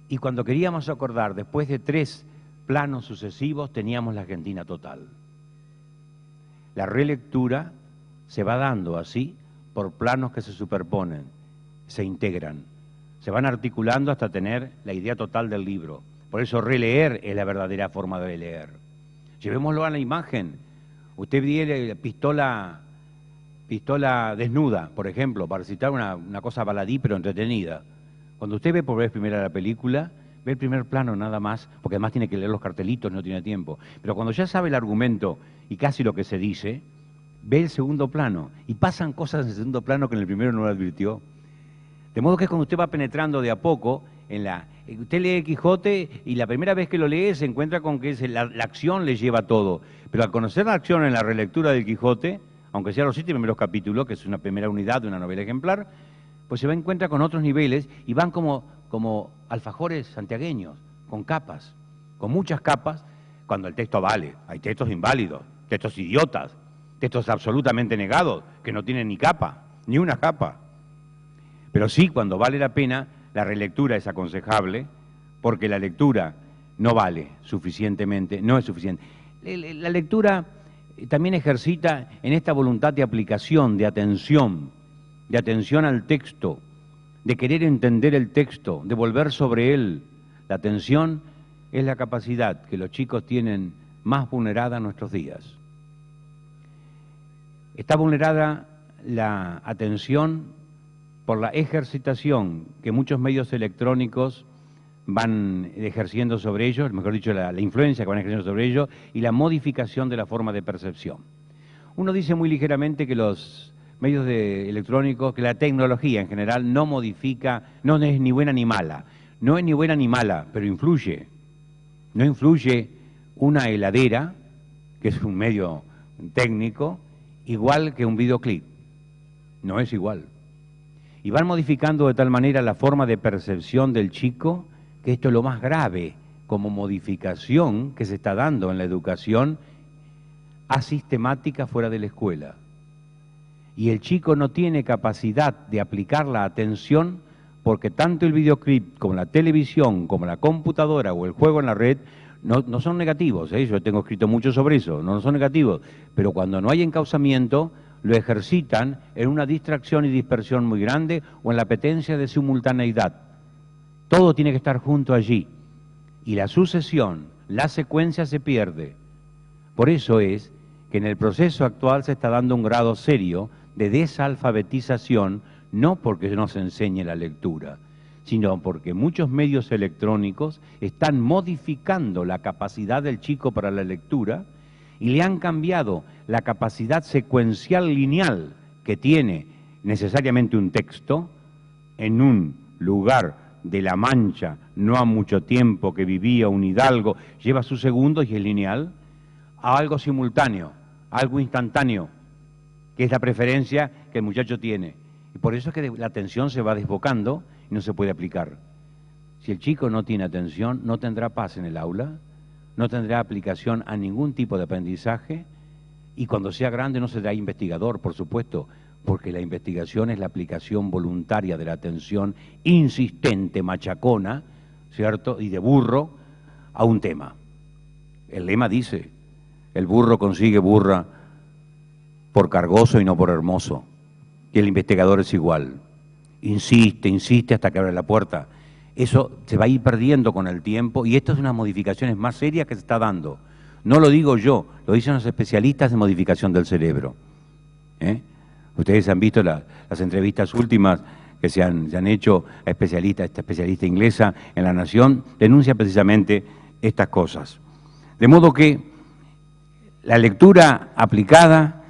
Y cuando queríamos acordar, después de 3 planos sucesivos, teníamos la Argentina total. La relectura se va dando así por planos que se superponen, se integran, se van articulando hasta tener la idea total del libro. Por eso releer es la verdadera forma de leer. Llevémoslo a la imagen. Usted ve pistola desnuda, por ejemplo, para citar una cosa baladí pero entretenida. Cuando usted ve por vez primera la película, ve el primer plano nada más, porque además tiene que leer los cartelitos, no tiene tiempo. Pero cuando ya sabe el argumento y casi lo que se dice, ve el segundo plano y pasan cosas en el segundo plano que en el primero no lo advirtió. De modo que cuando usted va penetrando de a poco, usted lee el Quijote y la primera vez que lo lee se encuentra con que la acción le lleva todo. Pero al conocer la acción en la relectura del Quijote, aunque sea los 7 primeros capítulos, que es una primera unidad de una novela ejemplar, pues se encuentra con otros niveles y van como alfajores santiagueños, con capas, con muchas capas, cuando el texto vale. Hay textos inválidos, textos idiotas, textos absolutamente negados, que no tienen ni capa, ni una capa. Pero sí, cuando vale la pena, la relectura es aconsejable, porque la lectura no vale suficientemente, no es suficiente. La lectura también ejercita en esta voluntad de aplicación, de atención al texto, de querer entender el texto, de volver sobre él. La atención es la capacidad que los chicos tienen más vulnerada en nuestros días. Está vulnerada la atención por la ejercitación que muchos medios electrónicos van ejerciendo sobre ellos, mejor dicho, la influencia que van ejerciendo sobre ellos y la modificación de la forma de percepción. Uno dice muy ligeramente que los medios electrónicos, que la tecnología en general no modifica, no es ni buena ni mala. No es ni buena ni mala, pero influye. No influye una heladera, que es un medio técnico, igual que un videoclip. No es igual. Y van modificando de tal manera la forma de percepción del chico, que esto es lo más grave como modificación que se está dando en la educación asistemática fuera de la escuela. Y el chico no tiene capacidad de aplicar la atención porque tanto el videoclip como la televisión, como la computadora o el juego en la red no son negativos, ¿eh? Yo tengo escrito mucho sobre eso, no son negativos, pero cuando no hay encauzamiento lo ejercitan en una distracción y dispersión muy grande o en la apetencia de simultaneidad. Todo tiene que estar junto allí y la sucesión, la secuencia se pierde. Por eso es que en el proceso actual se está dando un grado serio de desalfabetización, no porque no se enseñe la lectura, sino porque muchos medios electrónicos están modificando la capacidad del chico para la lectura y le han cambiado la capacidad secuencial lineal que tiene necesariamente un texto en un lugar de La Mancha, no ha mucho tiempo que vivía un hidalgo, lleva sus segundos y es lineal, a algo simultáneo, algo instantáneo, que es la preferencia que el muchacho tiene. Y por eso es que la atención se va desbocando y no se puede aplicar. Si el chico no tiene atención, no tendrá paz en el aula, no tendrá aplicación a ningún tipo de aprendizaje y cuando sea grande no será investigador, por supuesto, porque la investigación es la aplicación voluntaria de la atención insistente, machacona, ¿cierto?, y de burro a un tema. El lema dice, el burro consigue burra por cargoso y no por hermoso, y el investigador es igual. Insiste hasta que abre la puerta. Eso se va a ir perdiendo con el tiempo y esto es una de las modificaciones más serias que se está dando. No lo digo yo, lo dicen los especialistas en modificación del cerebro. Ustedes han visto las entrevistas últimas que se han hecho a esta especialista inglesa en La Nación, denuncia precisamente estas cosas. De modo que la lectura aplicada,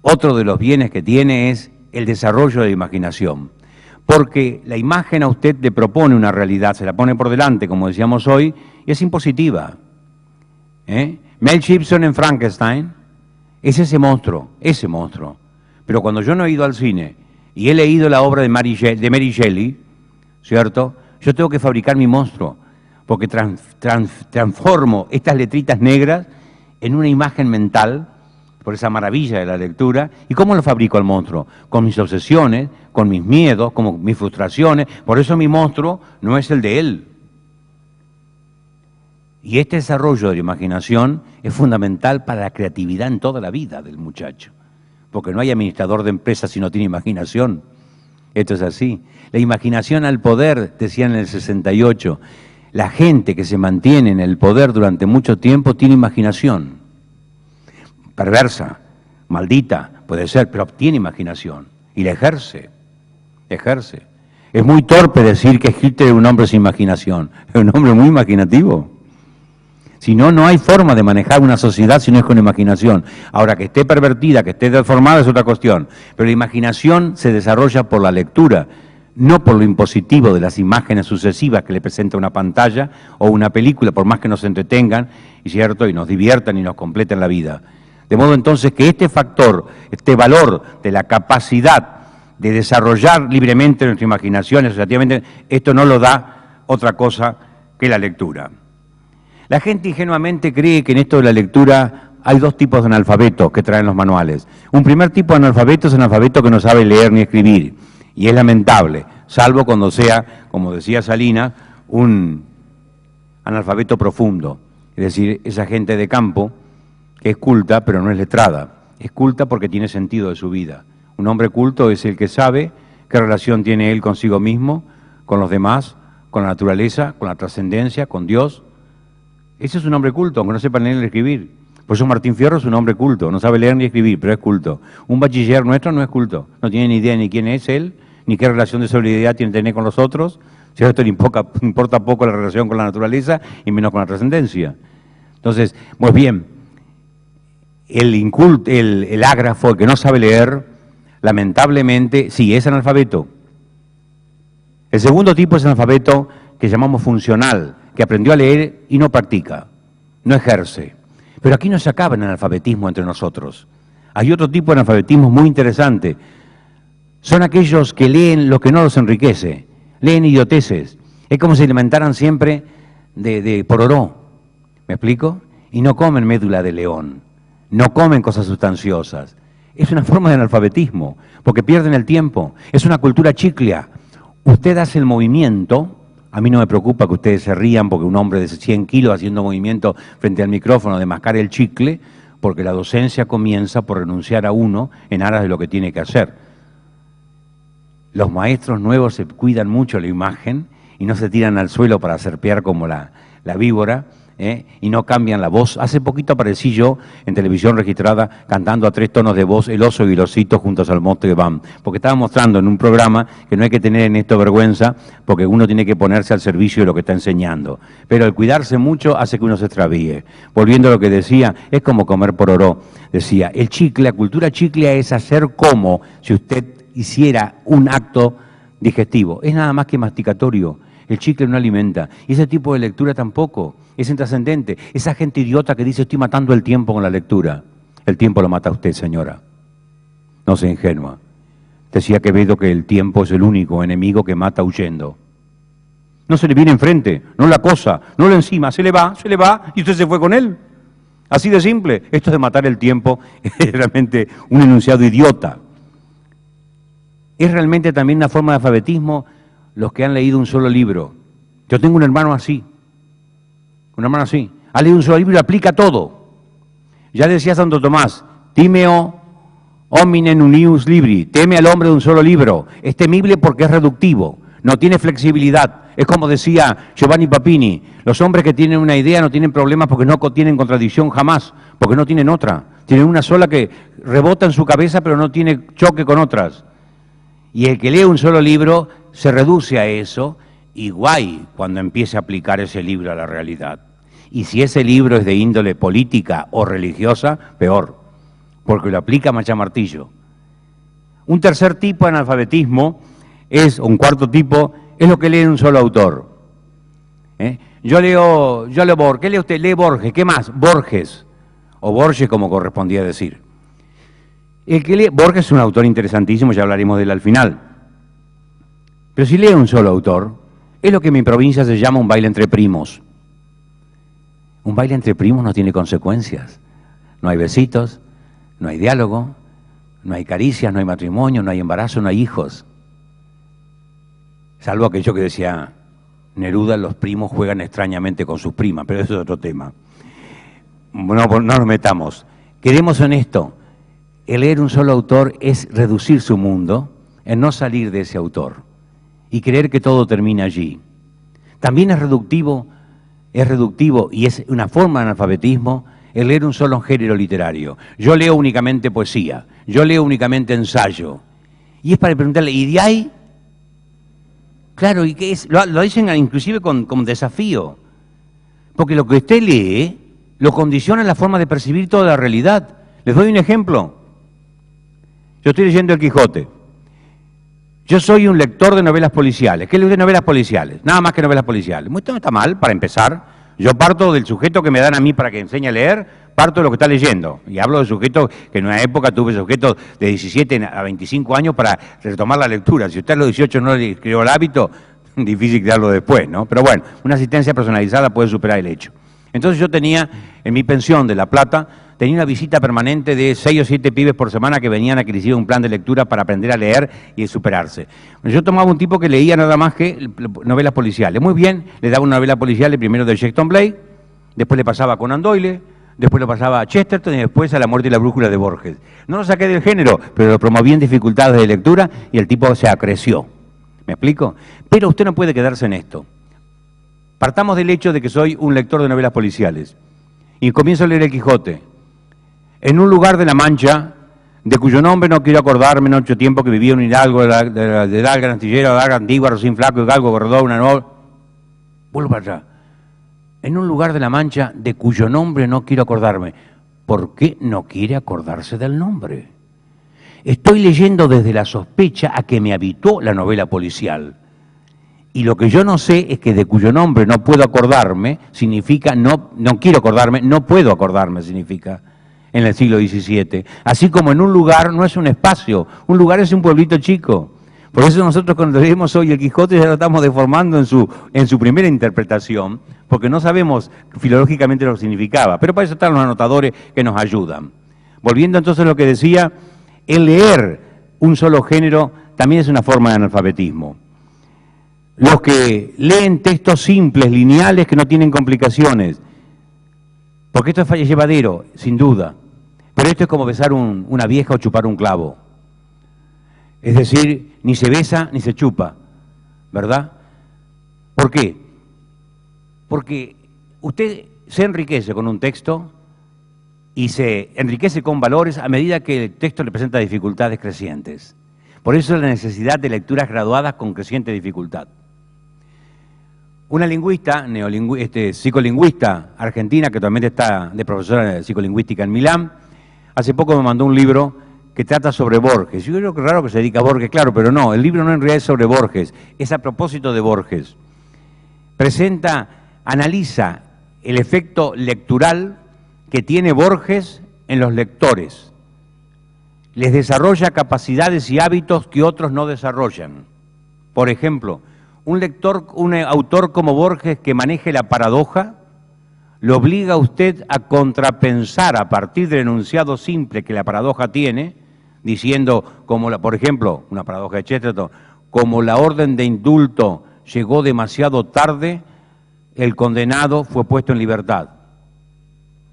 otro de los bienes que tiene es el desarrollo de la imaginación. Porque la imagen a usted le propone una realidad, se la pone por delante, como decíamos hoy, y es impositiva. Mel Gibson en Frankenstein es ese monstruo. Pero cuando yo no he ido al cine y he leído la obra de Mary Shelley, ¿cierto?, yo tengo que fabricar mi monstruo, porque transformo estas letritas negras en una imagen mental, por esa maravilla de la lectura. ¿Y cómo lo fabrico al monstruo? Con mis obsesiones, con mis miedos, con mis frustraciones. Por eso mi monstruo no es el de él. Y este desarrollo de la imaginación es fundamental para la creatividad en toda la vida del muchacho. porque no hay administrador de empresas si no tiene imaginación. Esto es así. La imaginación al poder, decían en el 68, la gente que se mantiene en el poder durante mucho tiempo tiene imaginación. Perversa, maldita, puede ser, pero tiene imaginación y la ejerce. Es muy torpe decir que Hitler es un hombre sin imaginación, es un hombre muy imaginativo. Si no, no hay forma de manejar una sociedad si no es con imaginación. Ahora, que esté pervertida, que esté deformada es otra cuestión, pero la imaginación se desarrolla por la lectura, no por lo impositivo de las imágenes sucesivas que le presenta una pantalla o una película, por más que nos entretengan, ¿cierto?, y nos diviertan y nos completen la vida. De modo entonces que este factor, este valor de la capacidad de desarrollar libremente nuestra imaginación asociativamente, esto no lo da otra cosa que la lectura. La gente ingenuamente cree que en esto de la lectura hay dos tipos de analfabetos que traen los manuales. Un primer tipo de analfabeto es el analfabeto que no sabe leer ni escribir, y es lamentable, salvo cuando sea, como decía Salinas, un analfabeto profundo, es decir, esa gente de campo que es culta pero no es letrada, es culta porque tiene sentido de su vida. Un hombre culto es el que sabe qué relación tiene él consigo mismo, con los demás, con la naturaleza, con la trascendencia, con Dios. Ese es un hombre culto, aunque no sepa leer ni escribir. Por eso Martín Fierro es un hombre culto, no sabe leer ni escribir, pero es culto. Un bachiller nuestro no es culto, no tiene ni idea ni quién es él, ni qué relación de solidaridad tiene que tener con los otros. ¿Cierto? Le importa poco la relación con la naturaleza y menos con la trascendencia. Entonces, pues bien, el ágrafo, el que no sabe leer, lamentablemente, sí, es analfabeto. El segundo tipo es analfabeto que llamamos funcional, que aprendió a leer y no practica, no ejerce. Pero aquí no se acaba el analfabetismo entre nosotros. Hay otro tipo de analfabetismo muy interesante. Son aquellos que leen lo que no los enriquece, leen idioteces. Es como si alimentaran siempre de pororó, ¿me explico? Y no comen médula de león, no comen cosas sustanciosas. Es una forma de analfabetismo, porque pierden el tiempo. Es una cultura chiclia. Usted hace el movimiento. A mí no me preocupa que ustedes se rían porque un hombre de 100 kilos haciendo movimiento frente al micrófono de mascar el chicle, porque la docencia comienza por renunciar a uno en aras de lo que tiene que hacer. Los maestros nuevos se cuidan mucho la imagen y no se tiran al suelo para serpear como la víbora, y no cambian la voz. Hace poquito aparecí yo en televisión registrada cantando a 3 tonos de voz El oso y el osito juntos al monte de Bam, porque estaba mostrando en un programa que no hay que tener en esto vergüenza, porque uno tiene que ponerse al servicio de lo que está enseñando, pero el cuidarse mucho hace que uno se extravíe. Volviendo a lo que decía, es como comer pororó. Decía, el chicle, la cultura chicle es hacer como si usted hiciera un acto digestivo, es nada más que masticatorio. El chicle no alimenta, y ese tipo de lectura tampoco, es intrascendente. Esa gente idiota que dice estoy matando el tiempo con la lectura, el tiempo lo mata usted, señora, no sea ingenua. Decía Quevedo que el tiempo es el único enemigo que mata huyendo. No se le viene enfrente, no la cosa, no lo encima, se le va y usted se fue con él. Así de simple. Esto de matar el tiempo es realmente un enunciado idiota. Es realmente también una forma de alfabetismo los que han leído un solo libro. Yo tengo un hermano así, ha leído un solo libro y aplica todo. Ya decía Santo Tomás, timeo hominem unius libri, teme al hombre de un solo libro, es temible porque es reductivo, no tiene flexibilidad. Es como decía Giovanni Papini, los hombres que tienen una idea no tienen problemas porque no tienen contradicción jamás, porque no tienen otra, tienen una sola que rebota en su cabeza pero no tiene choque con otras. Y el que lee un solo libro se reduce a eso y guay cuando empiece a aplicar ese libro a la realidad. Y si ese libro es de índole política o religiosa, peor, porque lo aplica macha martillo. Un tercer tipo de analfabetismo un cuarto tipo, es lo que lee un solo autor. Yo leo Borges. ¿Qué lee usted? Lee Borges. ¿Qué más? Borges. O Borges, como correspondía decir. El que lee Borges es un autor interesantísimo, ya hablaremos de él al final. Pero si lee un solo autor, es lo que en mi provincia se llama un baile entre primos. Un baile entre primos no tiene consecuencias. No hay besitos, no hay diálogo, no hay caricias, no hay matrimonio, no hay embarazo, no hay hijos. Salvo aquello que decía Neruda, los primos juegan extrañamente con sus primas, pero eso es otro tema. No nos metamos. Quedemos en esto. el leer un solo autor es reducir su mundo en no salir de ese autor y creer que todo termina allí. También es reductivo y es una forma de analfabetismo el leer un solo género literario. Yo leo únicamente poesía, yo leo únicamente ensayo. Y es para preguntarle, ¿y de ahí? Claro, ¿y qué es? Lo dicen inclusive con desafío. Porque lo que usted lee lo condiciona la forma de percibir toda la realidad. Les doy un ejemplo. Yo estoy leyendo El Quijote. Yo soy un lector de novelas policiales. ¿Qué leo de novelas policiales? Nada más que novelas policiales. Esto no está mal, para empezar. Yo parto del sujeto que me dan a mí para que enseñe a leer, parto de lo que está leyendo. Y hablo de sujetos que en una época tuve sujetos de 17 a 25 años para retomar la lectura. Si usted a los 18 no le creó el hábito, difícil crearlo después, ¿no? Pero bueno, una asistencia personalizada puede superar el hecho. Entonces yo tenía, en mi pensión de La Plata, tenía una visita permanente de 6 o 7 pibes por semana que venían a que le hiciera un plan de lectura para aprender a leer y a superarse. Yo tomaba un tipo que leía nada más que novelas policiales. Muy bien, le daba una novela policial primero de Jackson Blake, después le pasaba a Conan Doyle, después lo pasaba a Chesterton y después a La muerte y la brújula de Borges. No lo saqué del género, pero lo promoví en dificultades de lectura y el tipo se acreció. ¿Me explico? Pero usted no puede quedarse en esto. Partamos del hecho de que soy un lector de novelas policiales y comienzo a leer El Quijote. En un lugar de La Mancha, de cuyo nombre no quiero acordarme, en 8 tiempo que vivía un hidalgo de Dalga Astillero, Dalga Antigua, Rocín Flaco y Galgo Gordó, una novela. Vuelvo para allá. En un lugar de La Mancha, de cuyo nombre no quiero acordarme. ¿Por qué no quiere acordarse del nombre? Estoy leyendo desde la sospecha a que me habituó la novela policial. Y lo que yo no sé es que de cuyo nombre no puedo acordarme, significa no quiero acordarme, no puedo acordarme, significa, en el siglo XVII. Así como en un lugar no es un espacio, un lugar es un pueblito chico. Por eso nosotros cuando leemos hoy El Quijote ya lo estamos deformando en su primera interpretación, porque no sabemos filológicamente lo que significaba. Pero para eso están los anotadores que nos ayudan. Volviendo entonces a lo que decía, el leer un solo género también es una forma de analfabetismo. Los que leen textos simples, lineales, que no tienen complicaciones, porque esto es llevadero, sin duda, pero esto es como besar una vieja o chupar un clavo. Es decir, ni se besa ni se chupa, ¿verdad? ¿Por qué? Porque usted se enriquece con un texto y se enriquece con valores a medida que el texto le presenta dificultades crecientes. Por eso la necesidad de lecturas graduadas con creciente dificultad. Una lingüista, psicolingüista argentina, que actualmente está de profesora de psicolingüística en Milán, hace poco me mandó un libro que trata sobre Borges. Yo creo que es raro que se dedica a Borges, claro, pero no, el libro no en realidad es sobre Borges, es a propósito de Borges. Analiza el efecto lectural que tiene Borges en los lectores. Les desarrolla capacidades y hábitos que otros no desarrollan. Por ejemplo, un autor como Borges que maneje la paradoja, lo obliga a usted a contrapensar a partir del enunciado simple que la paradoja tiene, diciendo, por ejemplo, una paradoja de Chesterton, como la orden de indulto llegó demasiado tarde, el condenado fue puesto en libertad.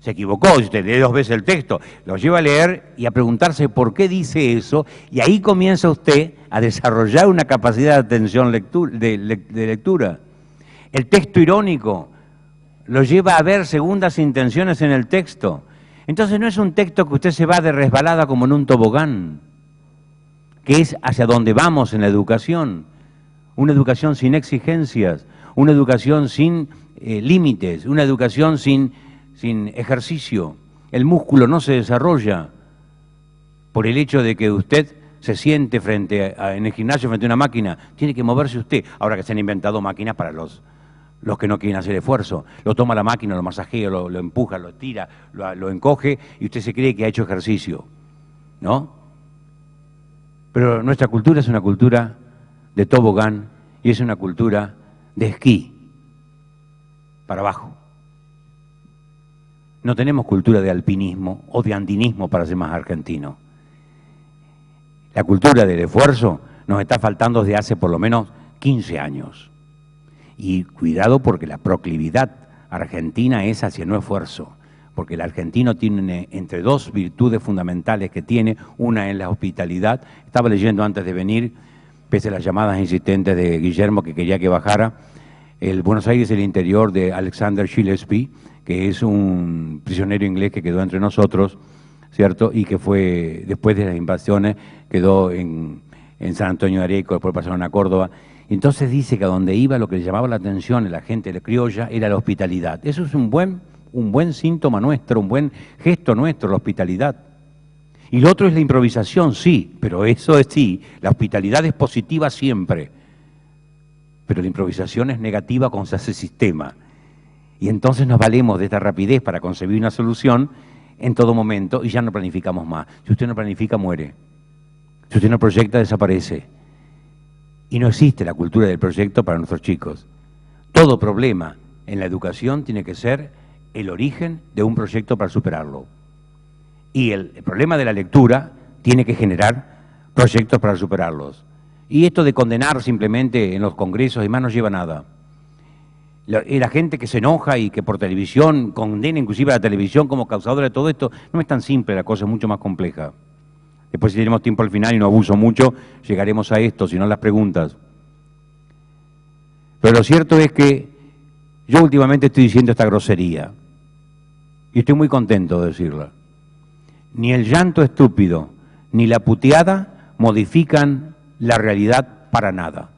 Se equivocó, si usted lee 2 veces el texto, lo lleva a leer y a preguntarse por qué dice eso, y ahí comienza usted a desarrollar una capacidad de atención de lectura. El texto irónico lo lleva a ver segundas intenciones en el texto. Entonces no es un texto que usted se va de resbalada como en un tobogán, que es hacia donde vamos en la educación. Una educación sin exigencias, una educación sin límites, una educación sin ejercicio. El músculo no se desarrolla por el hecho de que usted se siente en el gimnasio frente a una máquina. Tiene que moverse usted. Ahora que se han inventado máquinas para los que no quieren hacer esfuerzo. Lo toma la máquina, lo masajea, lo empuja, lo tira, lo encoge y usted se cree que ha hecho ejercicio, ¿no? Pero nuestra cultura es una cultura de tobogán y es una cultura de esquí, para abajo. No tenemos cultura de alpinismo o de andinismo, para ser más argentino. La cultura del esfuerzo nos está faltando desde hace por lo menos 15 años. Y cuidado porque la proclividad argentina es hacia no esfuerzo. porque el argentino tiene entre dos virtudes fundamentales que tiene, una es la hospitalidad. Estaba leyendo antes de venir, pese a las llamadas insistentes de Guillermo que quería que bajara, el Buenos Aires y el interior de Alexander Gillespie, que es un prisionero inglés que quedó entre nosotros, ¿cierto? Y que fue, después de las invasiones, quedó en San Antonio de Areco, después pasaron a Córdoba. Entonces dice que a donde iba lo que le llamaba la atención a la gente criolla era la hospitalidad. Eso es un buen síntoma nuestro, un buen gesto nuestro, la hospitalidad. Y lo otro es la improvisación, sí, pero eso es sí, la hospitalidad es positiva siempre, pero la improvisación es negativa cuando se hace sistema. Y entonces nos valemos de esta rapidez para concebir una solución en todo momento y ya no planificamos más. Si usted no planifica, muere. Si usted no proyecta, desaparece. Y no existe la cultura del proyecto para nuestros chicos. Todo problema en la educación tiene que ser el origen de un proyecto para superarlo. Y el problema de la lectura tiene que generar proyectos para superarlos. Y esto de condenar simplemente en los congresos y demás no lleva a nada. La gente que se enoja y que por televisión condena inclusive a la televisión como causadora de todo esto, no es tan simple, la cosa es mucho más compleja. Después, si tenemos tiempo al final y no abuso mucho, llegaremos a esto, si no las preguntas. Pero lo cierto es que yo últimamente estoy diciendo esta grosería, y estoy muy contento de decirla. Ni el llanto estúpido, ni la puteada modifican la realidad para nada.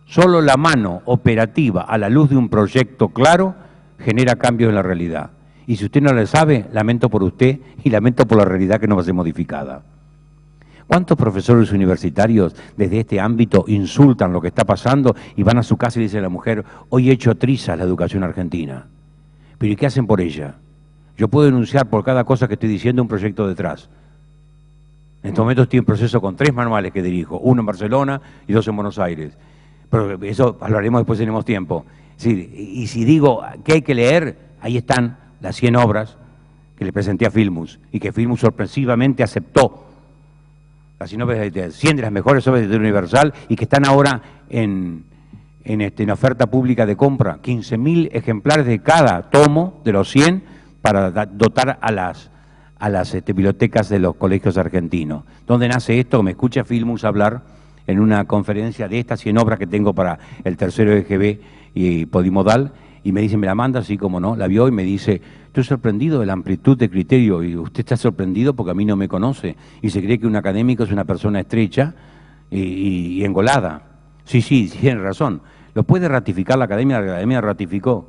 Solo la mano operativa a la luz de un proyecto claro genera cambios en la realidad. Y si usted no lo sabe, lamento por usted y lamento por la realidad que no va a ser modificada. ¿Cuántos profesores universitarios desde este ámbito insultan lo que está pasando y van a su casa y dicen a la mujer, hoy he hecho trizas la educación argentina? ¿Pero y qué hacen por ella? Yo puedo denunciar por cada cosa que estoy diciendo un proyecto detrás. En este momento estoy en proceso con 3 manuales que dirijo, 1 en Barcelona y 2 en Buenos Aires. Pero eso hablaremos después, tenemos tiempo. Sí, y si digo que hay que leer, ahí están las 100 obras que le presenté a Filmus y que Filmus sorpresivamente aceptó. Las 100 de las mejores obras de Teatro Universal y que están ahora en oferta pública de compra. 15.000 ejemplares de cada tomo de los 100 para dotar a las bibliotecas de los colegios argentinos. ¿Dónde nace esto? Me escucha Filmus hablar en una conferencia de estas 100 obras que tengo para el tercero EGB y Podimodal, y me dice, me la manda, así como no, la vio y me dice, estoy sorprendido de la amplitud de criterio, y usted está sorprendido porque a mí no me conoce, y se cree que un académico es una persona estrecha y engolada. Sí, tiene razón. Lo puede ratificar la academia ratificó.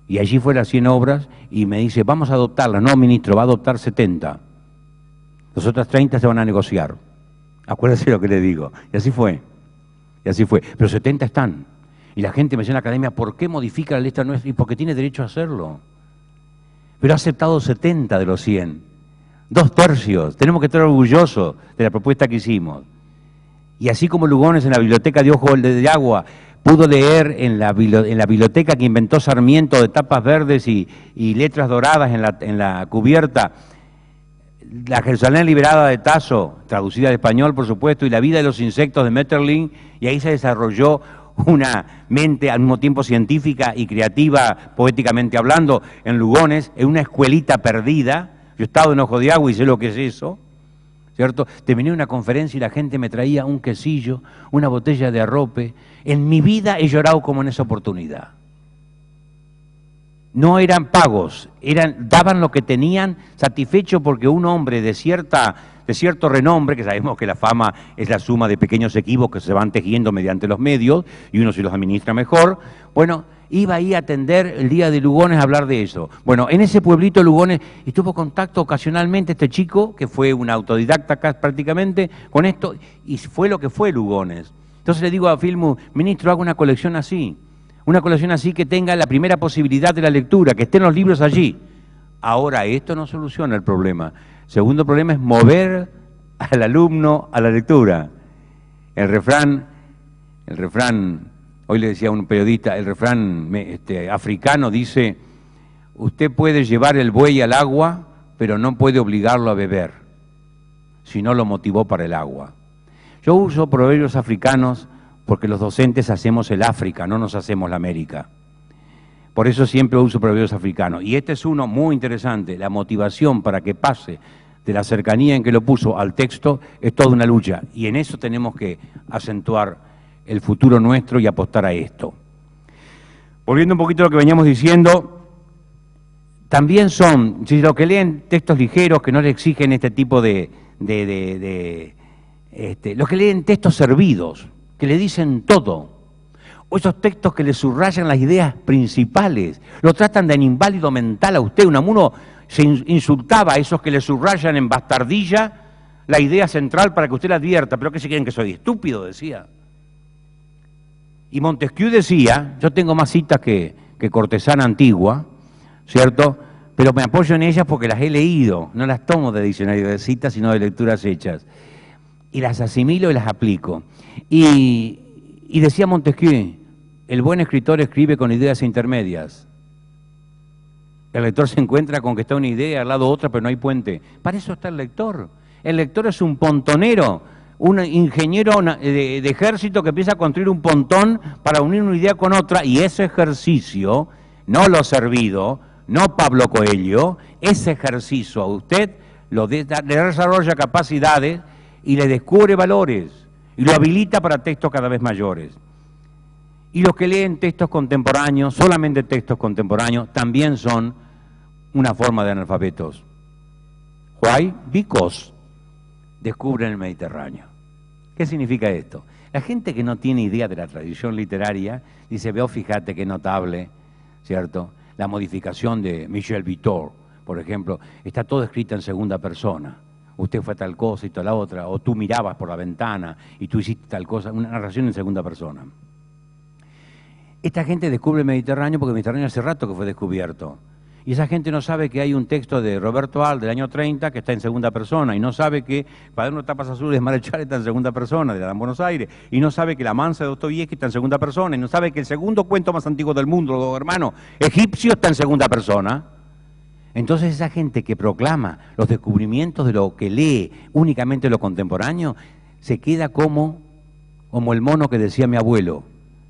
Y allí fue las 100 obras y me dice, vamos a adoptarlas. No, ministro, va a adoptar 70. Las otras 30 se van a negociar. Acuérdese lo que le digo. Y así fue. Pero 70 están. Y la gente me dice en la academia, ¿por qué modifica la lista nuestra? Y porque tiene derecho a hacerlo. Pero ha aceptado 70 de los 100. 2/3. Tenemos que estar orgullosos de la propuesta que hicimos. Y así como Lugones en la biblioteca de Ojo de Agua pudo leer en la biblioteca que inventó Sarmiento de tapas verdes y letras doradas en la cubierta, La Jerusalén liberada de Tasso, traducida al español por supuesto, y La vida de los insectos de Metterling, y ahí se desarrolló una mente al mismo tiempo científica y creativa, poéticamente hablando, en Lugones, en una escuelita perdida. Yo he estado en Ojo de Agua y sé lo que es eso, ¿cierto? Terminé una conferencia y la gente me traía un quesillo, una botella de arrope. En mi vida he llorado como en esa oportunidad. No eran pagos, daban lo que tenían, satisfecho porque un hombre de cierto renombre, que sabemos que la fama es la suma de pequeños equívocos que se van tejiendo mediante los medios, y uno se los administra mejor, bueno, iba ahí a atender el día de Lugones a hablar de eso. Bueno, en ese pueblito de Lugones estuvo contacto ocasionalmente este chico, que fue un autodidacta acá prácticamente, con esto, y fue lo que fue Lugones. Entonces le digo a Filmus, ministro, haga una colección así que tenga la primera posibilidad de la lectura, que estén los libros allí. Ahora, esto no soluciona el problema. Segundo problema es mover al alumno a la lectura. El refrán, hoy le decía a un periodista, el refrán africano dice, usted puede llevar el buey al agua, pero no puede obligarlo a beber, si no lo motivó para el agua. Yo uso proverbios africanos porque los docentes hacemos el África, no nos hacemos la América. Por eso siempre uso proverbios africanos. Y este es uno muy interesante. La motivación para que pase de la cercanía en que lo puso al texto es toda una lucha. Y en eso tenemos que acentuar el futuro nuestro y apostar a esto. Volviendo un poquito a lo que veníamos diciendo, también son, si los que leen textos ligeros que no le exigen este tipo los que leen textos servidos, que le dicen todo, o esos textos que le subrayan las ideas principales, lo tratan de inválido mental a usted. Unamuno se insultaba a esos que le subrayan en bastardilla la idea central para que usted la advierta. ¿Pero qué se creen, que soy estúpido?, decía. Y Montesquieu decía, yo tengo más citas que cortesana antigua, ¿cierto?, pero me apoyo en ellas porque las he leído, no las tomo de diccionario de citas, sino de lecturas hechas. Y las asimilo y las aplico. Y decía Montesquieu, el buen escritor escribe con ideas intermedias. El lector se encuentra con que está una idea al lado otra, pero no hay puente. Para eso está el lector. El lector es un pontonero, un ingeniero de ejército que empieza a construir un pontón para unir una idea con otra, y ese ejercicio, no lo servido, no Pablo Coelho, ese ejercicio a usted le desarrolla capacidades y le descubre valores y lo habilita para textos cada vez mayores. Y los que leen textos contemporáneos, solamente textos contemporáneos, también son una forma de analfabetos. Why? Because descubren el Mediterráneo. ¿Qué significa esto? La gente que no tiene idea de la tradición literaria dice, veo, fíjate qué notable, ¿cierto? La modificación de Michel Vitor, por ejemplo, está todo escrito en segunda persona. Usted fue tal cosa y tal otra, o tú mirabas por la ventana y tú hiciste tal cosa, una narración en segunda persona. Esta gente descubre el Mediterráneo porque el Mediterráneo hace rato que fue descubierto. Y esa gente no sabe que hay un texto de Roberto Al del año 30 que está en segunda persona, y no sabe que Cuaderno de Tapas Azules de Marechal está en segunda persona, de Adán Buenos Aires, y no sabe que La Mansa de Dostoyevsky está en segunda persona, y no sabe que el segundo cuento más antiguo del mundo, los hermanos egipcios, está en segunda persona. Entonces esa gente que proclama los descubrimientos de lo que lee únicamente lo contemporáneo, se queda como el mono que decía mi abuelo,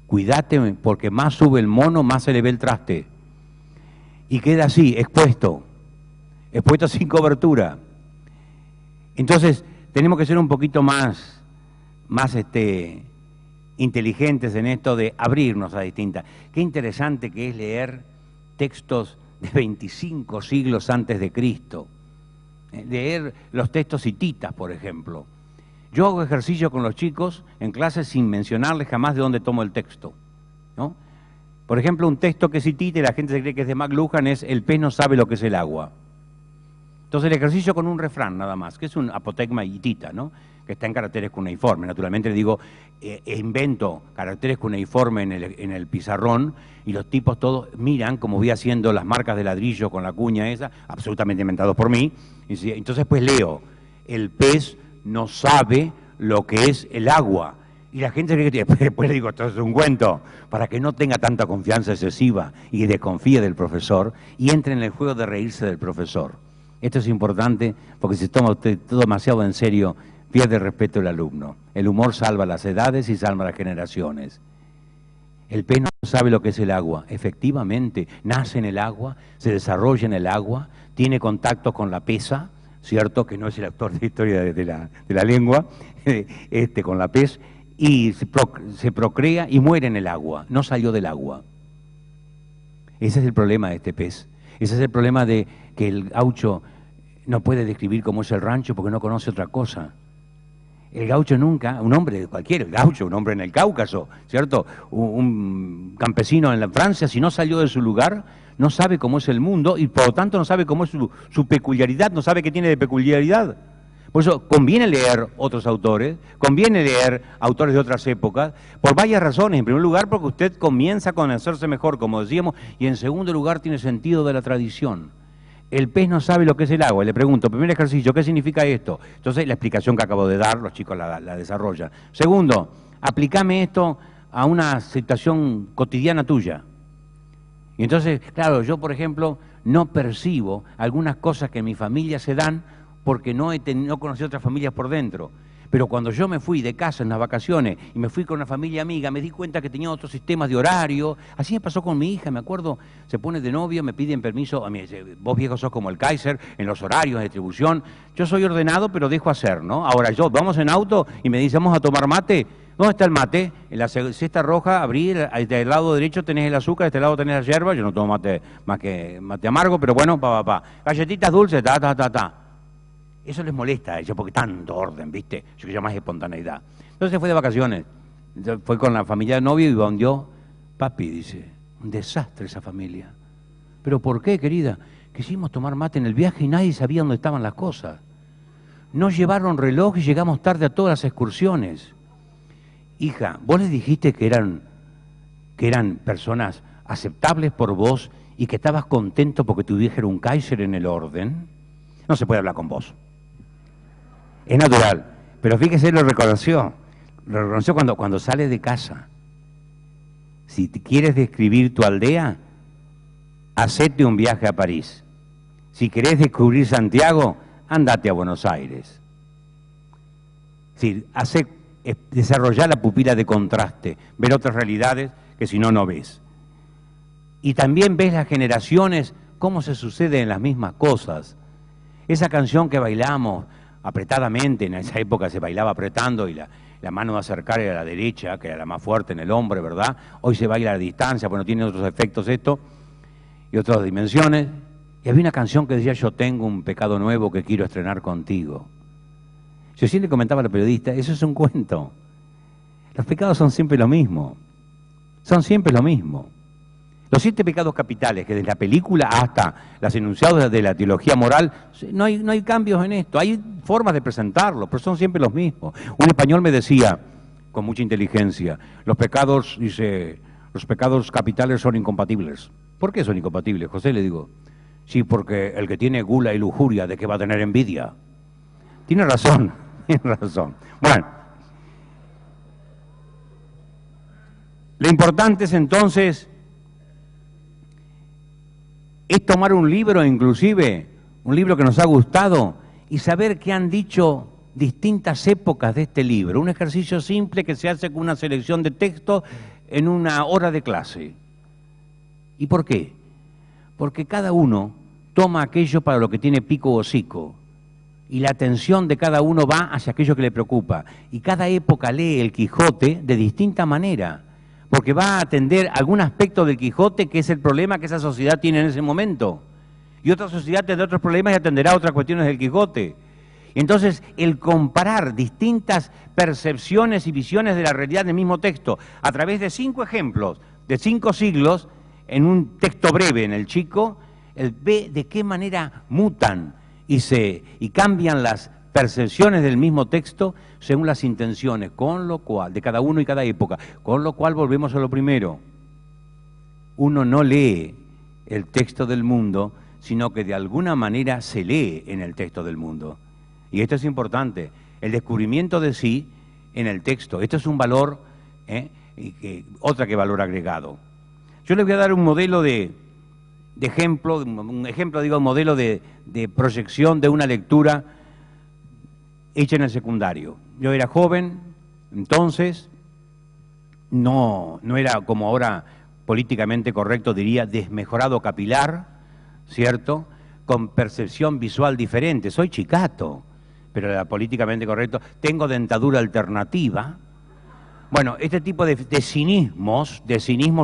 cuídate porque más sube el mono, más se le ve el traste. Y queda así, expuesto sin cobertura. Entonces tenemos que ser un poquito más inteligentes en esto de abrirnos a distintas. Qué interesante que es leer textos de 25 siglos antes de Cristo. Leer los textos hititas, por ejemplo. Yo hago ejercicio con los chicos en clases sin mencionarles jamás de dónde tomo el texto, ¿no? Por ejemplo, un texto que es hitita y la gente se cree que es de McLuhan es el pez no sabe lo que es el agua. Entonces el ejercicio con un refrán nada más, que es un apotegma hitita, ¿no?, que está en caracteres cuneiformes. Naturalmente le digo, invento caracteres cuneiformes en el pizarrón y los tipos todos miran como voy haciendo las marcas de ladrillo con la cuña esa, absolutamente inventados por mí. Entonces pues leo, el pez no sabe lo que es el agua. Y la gente después le digo, esto es un cuento, para que no tenga tanta confianza excesiva y desconfíe del profesor y entre en el juego de reírse del profesor. Esto es importante porque si se toma usted todo demasiado en serio, pierde el respeto del alumno. El humor salva las edades y salva las generaciones. El pez no sabe lo que es el agua. Efectivamente, nace en el agua, se desarrolla en el agua, tiene contacto con la peza, ¿cierto?, que no es el autor de historia de la lengua, con la pez, y se procrea y muere en el agua, no salió del agua. Ese es el problema de este pez. Ese es el problema de que el gaucho no puede describir cómo es el rancho porque no conoce otra cosa. El gaucho nunca, un hombre cualquiera, el gaucho, un hombre en el Cáucaso, ¿cierto?, un campesino en la Francia, si no salió de su lugar, no sabe cómo es el mundo y por lo tanto no sabe cómo es su peculiaridad, no sabe qué tiene de peculiaridad. Por eso conviene leer otros autores, conviene leer autores de otras épocas, por varias razones. En primer lugar, porque usted comienza a conocerse mejor, como decíamos, y en segundo lugar, tiene sentido de la tradición. El pez no sabe lo que es el agua. Le pregunto, primer ejercicio, ¿qué significa esto? Entonces, la explicación que acabo de dar, los chicos la desarrollan. Segundo, aplicame esto a una situación cotidiana tuya. Y entonces, claro, yo, por ejemplo, no percibo algunas cosas que en mi familia se dan porque no he conocido otras familias por dentro. Pero cuando yo me fui de casa en las vacaciones y me fui con una familia amiga, me di cuenta que tenía otros sistemas de horario. Así me pasó con mi hija, me acuerdo, se pone de novio, me piden permiso, a mí, vos viejo sos como el Kaiser, en los horarios de distribución. Yo soy ordenado, pero dejo hacer, ¿no? Ahora vamos en auto y me dice, vamos a tomar mate. ¿Dónde está el mate? En la cesta roja, abrí, del lado derecho tenés el azúcar, de este lado tenés la yerba. Yo no tomo mate más que mate amargo, pero bueno, Galletitas dulces, ta. Eso les molesta a ellos, porque tanto orden, ¿viste? Yo quiero más espontaneidad. Entonces fue de vacaciones. Fue con la familia de novio y donde papi, dice, un desastre esa familia. ¿Pero por qué, querida? Quisimos tomar mate en el viaje y nadie sabía dónde estaban las cosas. No llevaron reloj y llegamos tarde a todas las excursiones. Hija, vos les dijiste que eran personas aceptables por vos y que estabas contento porque tu vieja era un Kaiser en el orden. No se puede hablar con vos. Es natural, pero fíjese, lo reconoció cuando sale de casa. Si quieres describir tu aldea, hacete un viaje a París. Si querés descubrir Santiago, andate a Buenos Aires. Es decir, desarrollar la pupila de contraste, ver otras realidades que si no, no ves. Y también ves las generaciones, cómo se suceden las mismas cosas. Esa canción que bailamos apretadamente, en esa época se bailaba apretando y la mano de acercar era la derecha, que era la más fuerte en el hombre, ¿verdad? Hoy se baila a distancia, bueno, tiene otros efectos esto y otras dimensiones. Y había una canción que decía, yo tengo un pecado nuevo que quiero estrenar contigo. Yo siempre comentaba a la periodista, eso es un cuento. Los pecados son siempre lo mismo. Son siempre lo mismo. Los 7 pecados capitales, que desde la película hasta los enunciados de la teología moral, no hay cambios en esto. Hay formas de presentarlo, pero son siempre los mismos. Un español me decía, con mucha inteligencia, los pecados capitales son incompatibles. ¿Por qué son incompatibles, José? Le digo, sí, porque el que tiene gula y lujuria, ¿de qué va a tener envidia? Tiene razón, tiene razón. Bueno, lo importante es entonces es tomar un libro, inclusive, un libro que nos ha gustado, y saber qué han dicho distintas épocas de este libro. Un ejercicio simple que se hace con una selección de textos en una hora de clase. ¿Y por qué? Porque cada uno toma aquello para lo que tiene pico o hocico, y la atención de cada uno va hacia aquello que le preocupa. Y cada época lee el Quijote de distinta manera, porque va a atender algún aspecto del Quijote que es el problema que esa sociedad tiene en ese momento. Y otra sociedad tendrá otros problemas y atenderá otras cuestiones del Quijote. Y entonces, el comparar distintas percepciones y visiones de la realidad del mismo texto a través de 5 ejemplos, de 5 siglos, en un texto breve en el chico, él ve de qué manera mutan y cambian las percepciones del mismo texto según las intenciones, con lo cual, de cada uno y cada época, con lo cual volvemos a lo primero. Uno no lee el texto del mundo, sino que de alguna manera se lee en el texto del mundo. Y esto es importante, el descubrimiento de sí en el texto. Esto es un valor, otra que valor agregado. Yo les voy a dar un modelo un modelo de proyección de una lectura hecha en el secundario. Yo era joven, entonces, no era como ahora políticamente correcto, diría, desmejorado capilar, ¿cierto? Con percepción visual diferente. Soy chicato, pero era políticamente correcto. Tengo dentadura alternativa. Bueno, este tipo de cinismos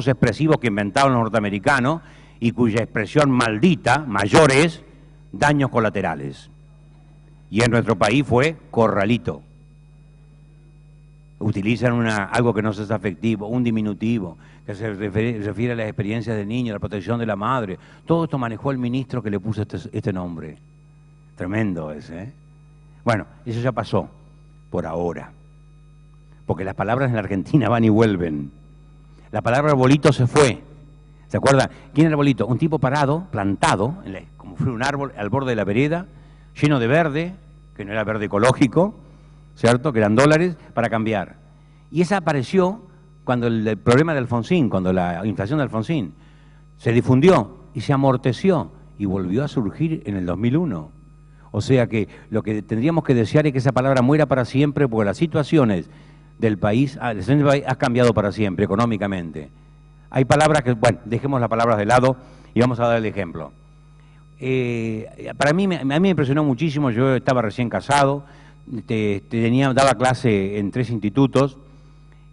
expresivos que inventaron los norteamericanos y cuya expresión maldita, mayor es daños colaterales. Y en nuestro país fue corralito. Utilizan algo que no es afectivo, un diminutivo, que se refiere a las experiencias del niño, la protección de la madre. Todo esto manejó el ministro que le puso este nombre. Tremendo ese, ¿eh? Bueno, eso ya pasó, por ahora. Porque las palabras en la Argentina van y vuelven. La palabra arbolito se fue. ¿Se acuerdan? ¿Quién era el arbolito? Un tipo parado, plantado, como fue un árbol al borde de la vereda, lleno de verde, que no era verde ecológico, ¿cierto? Que eran dólares, para cambiar. Y esa apareció cuando el problema de Alfonsín, cuando la inflación de Alfonsín se difundió y se amorteció y volvió a surgir en el 2001. O sea que lo que tendríamos que desear es que esa palabra muera para siempre, porque las situaciones del país, ha cambiado para siempre económicamente. Hay palabras que, bueno, dejemos las palabras de lado y vamos a dar el ejemplo. A mí me impresionó muchísimo. Yo estaba recién casado, daba clase en 3 institutos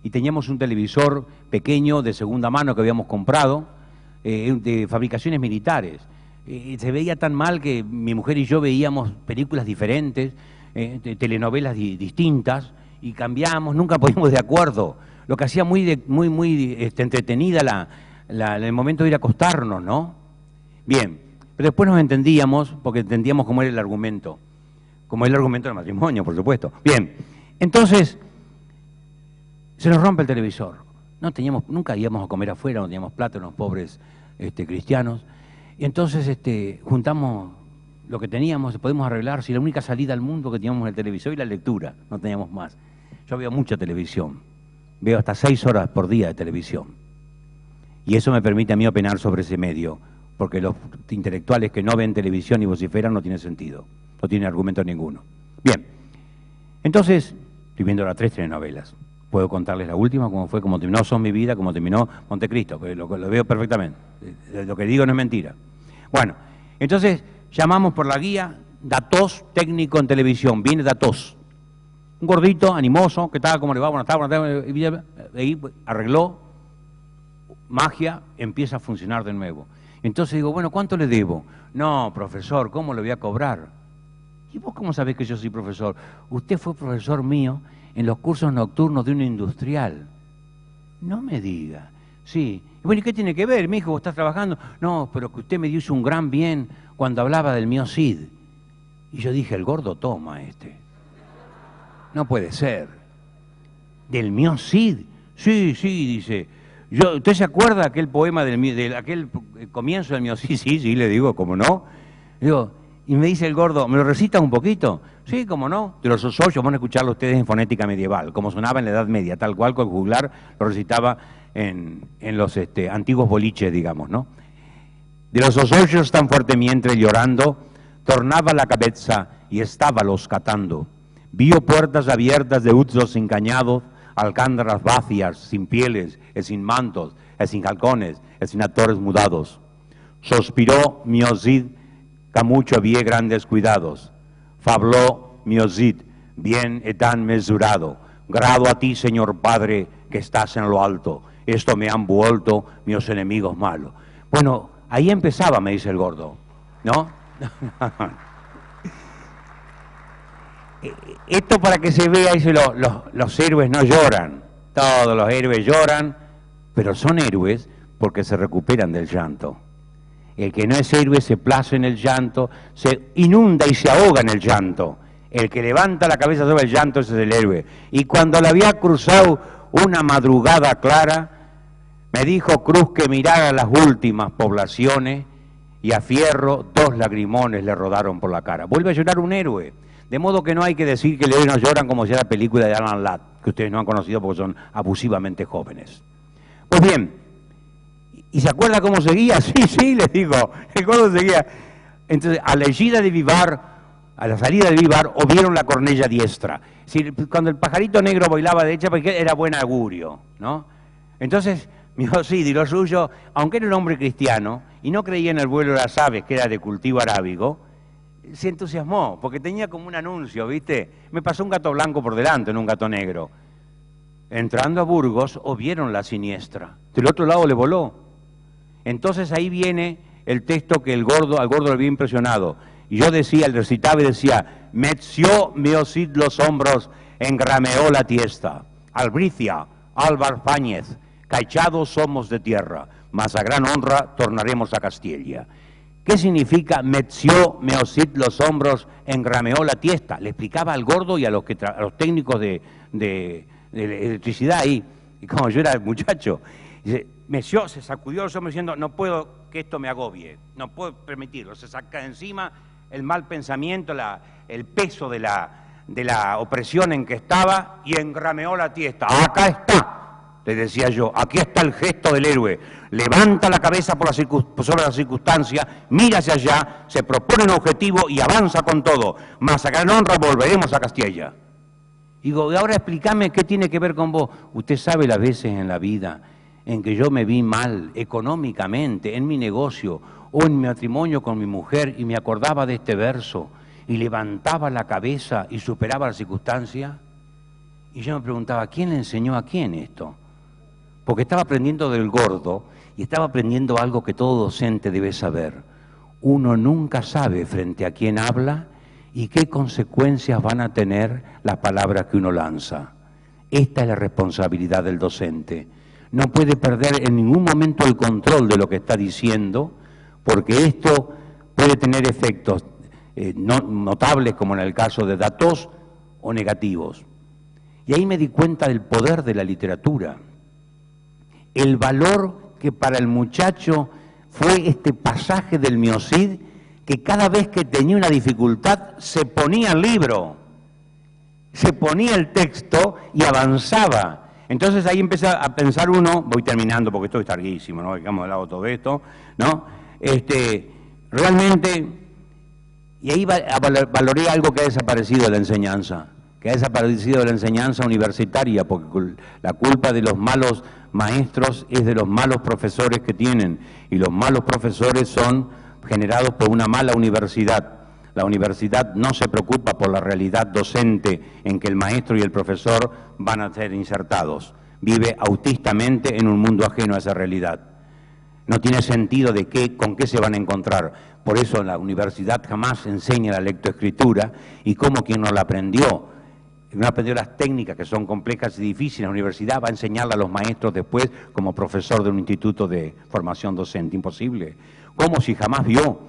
y teníamos un televisor pequeño de segunda mano que habíamos comprado, de fabricaciones militares. Se veía tan mal que mi mujer y yo veíamos películas diferentes, telenovelas distintas, y cambiábamos, nunca poníamos de acuerdo, lo que hacía muy entretenida el momento de ir a acostarnos, ¿no? Bien, pero después nos entendíamos, porque entendíamos cómo era el argumento del matrimonio, por supuesto. Bien, entonces se nos rompe el televisor. Nunca íbamos a comer afuera, no teníamos plata, unos pobres cristianos. Y entonces juntamos lo que teníamos, podemos arreglar, si la única salida al mundo que teníamos en el televisor y la lectura, no teníamos más. Yo veo mucha televisión, veo hasta 6 horas por día de televisión. Y eso me permite a mí opinar sobre ese medio, porque los intelectuales que no ven televisión y vociferan no tiene sentido, no tiene argumento ninguno. Bien, entonces estoy viendo ahora 3 telenovelas. Puedo contarles la última, cómo terminó Son mi vida, cómo terminó Montecristo, que lo veo perfectamente. Lo que digo no es mentira. Bueno, entonces llamamos por la guía, Datos, técnico en televisión, viene Datos. Un gordito, animoso, ¿qué tal? ¿Cómo le va? Buenas tardes, ahí arregló, magia, empieza a funcionar de nuevo. Entonces digo, bueno, ¿cuánto le debo? No, profesor, ¿cómo le voy a cobrar? ¿Y vos cómo sabés que yo soy profesor? Usted fue profesor mío en los cursos nocturnos de un industrial. No me diga. Sí. Bueno, ¿y qué tiene que ver, mijo? ¿Vos estás trabajando? No, pero que usted me hizo un gran bien cuando hablaba del mío Cid. Y yo dije, el gordo toma No puede ser. ¿Del mío Cid? Sí, dice. ¿Usted se acuerda aquel poema de aquel comienzo del mío Cid? Sí, le digo, ¿cómo no? Digo, y me dice el gordo, ¿me lo recita un poquito? Sí, cómo no. De los osollos, van a escucharlo ustedes en fonética medieval, como sonaba en la Edad Media, tal cual con el juglar lo recitaba en los antiguos boliches, digamos, ¿no? De los osollos tan fuertemente llorando, tornaba la cabeza y estábalos catando. Vio puertas abiertas de utsos encañados, alcántara vacías, sin pieles, sin mantos, sin halcones, sin actores mudados. Sospiró mio Cid, que mucho había grandes cuidados. Fabló mio Cid, bien y tan mesurado. Grado a ti, Señor Padre, que estás en lo alto. Esto me han vuelto mis enemigos malos. Bueno, ahí empezaba, me dice el gordo, ¿no? Esto para que se vea, dice, los héroes no lloran. Todos los héroes lloran, pero son héroes porque se recuperan del llanto. El que no es héroe se place en el llanto, se inunda y se ahoga en el llanto. El que levanta la cabeza sobre el llanto, ese es el héroe. Y cuando le había cruzado una madrugada clara, me dijo Cruz que mirara las últimas poblaciones y a Fierro 2 lagrimones le rodaron por la cara. Vuelve a llorar un héroe. De modo que no hay que decir que los héroes no lloran como si era la película de Alan Ladd, que ustedes no han conocido porque son abusivamente jóvenes. Pues bien, ¿y se acuerda cómo seguía? Sí, les digo, el gordo seguía. Entonces, a la ida de Vivar, a la salida de Vivar, oyeron la cornella diestra. Es decir, cuando el pajarito negro bailaba derecha, porque era buen augurio, ¿no? Entonces, mi Cid y lo suyo, aunque era un hombre cristiano y no creía en el vuelo de las aves, que era de cultivo arábigo, se entusiasmó, porque tenía como un anuncio, ¿viste? Me pasó un gato blanco por delante, no un gato negro. Entrando a Burgos, vieron la siniestra. Del otro lado le voló. Entonces ahí viene el texto que al gordo le había impresionado. Y yo decía, el recitaba y decía, meció mio Cid los hombros, engrameó la tiesta. Albricia, Álvar Fáñez, cachados somos de tierra, mas a gran honra tornaremos a Castilla. ¿Qué significa meció mio Cid los hombros, engrameó la tiesta? Le explicaba al gordo y a los técnicos de electricidad ahí, y como yo era el muchacho, dice, meció, se sacudió los hombros diciendo, no puedo que esto me agobie, no puedo permitirlo, se saca de encima el mal pensamiento, el peso de la opresión en que estaba y engrameó la tiesta. Acá está, le decía yo, aquí está el gesto del héroe. Levanta la cabeza sobre la circunstancia, mira hacia allá, se propone un objetivo y avanza con todo. Mas a gran honra volveremos a Castilla. Digo, y ahora explícame qué tiene que ver con vos. Usted sabe las veces en la vida en que yo me vi mal económicamente, en mi negocio o en mi matrimonio con mi mujer y me acordaba de este verso y levantaba la cabeza y superaba la circunstancia. Y yo me preguntaba, ¿quién le enseñó a quién esto? Porque estaba aprendiendo del gordo y estaba aprendiendo algo que todo docente debe saber. Uno nunca sabe frente a quién habla y qué consecuencias van a tener las palabras que uno lanza. Esta es la responsabilidad del docente. No puede perder en ningún momento el control de lo que está diciendo, porque esto puede tener efectos notables, como en el caso de datos, o negativos. Y ahí me di cuenta del poder de la literatura, el valor que para el muchacho fue este pasaje del Miocid, que cada vez que tenía una dificultad se ponía el libro, se ponía el texto y avanzaba. Entonces ahí empieza a pensar uno, voy terminando porque esto es larguísimo, ¿no? Dejamos de lado todo esto, ¿no? Realmente, y ahí valoré algo que ha desaparecido de la enseñanza, universitaria, porque la culpa de los malos maestros es de los malos profesores que tienen, y los malos profesores son generados por una mala universidad. La universidad no se preocupa por la realidad docente en que el maestro y el profesor van a ser insertados. Vive autistamente en un mundo ajeno a esa realidad. No tiene sentido con qué se van a encontrar. Por eso la universidad jamás enseña la lectoescritura, y como quien no la aprendió, no aprendió las técnicas que son complejas y difíciles, la universidad va a enseñarla a los maestros después como profesor de un instituto de formación docente. Imposible. Como si jamás vio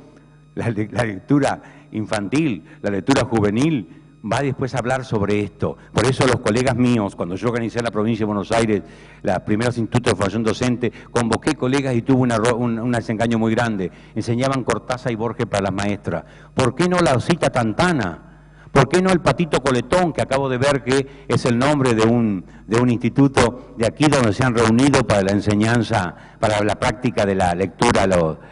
la lectura infantil, la lectura juvenil, va después a hablar sobre esto. Por eso los colegas míos, cuando yo organicé en la provincia de Buenos Aires los primeros institutos de formación docente, convoqué colegas y tuve un desengaño muy grande. Enseñaban Cortázar y Borges para las maestras. ¿Por qué no la Osita Tantana? ¿Por qué no el Patito Coletón, que acabo de ver que es el nombre de un instituto de aquí donde se han reunido para la enseñanza, para la práctica de la lectura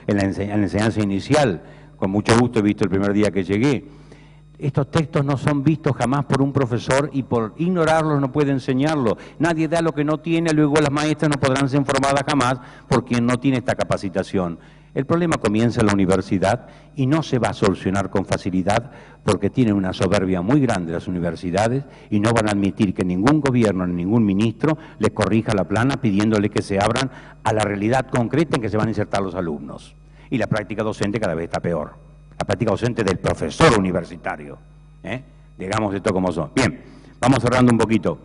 en la enseñanza inicial? Con mucho gusto he visto el primer día que llegué. Estos textos no son vistos jamás por un profesor y por ignorarlos no puede enseñarlos. Nadie da lo que no tiene, luego las maestras no podrán ser formadas jamás por quien no tiene esta capacitación. El problema comienza en la universidad y no se va a solucionar con facilidad porque tienen una soberbia muy grande las universidades y no van a admitir que ningún gobierno ni ningún ministro les corrija la plana pidiéndole que se abran a la realidad concreta en que se van a insertar los alumnos. Y la práctica docente cada vez está peor. La práctica docente del profesor universitario. Digamos esto como son. Bien, vamos cerrando un poquito.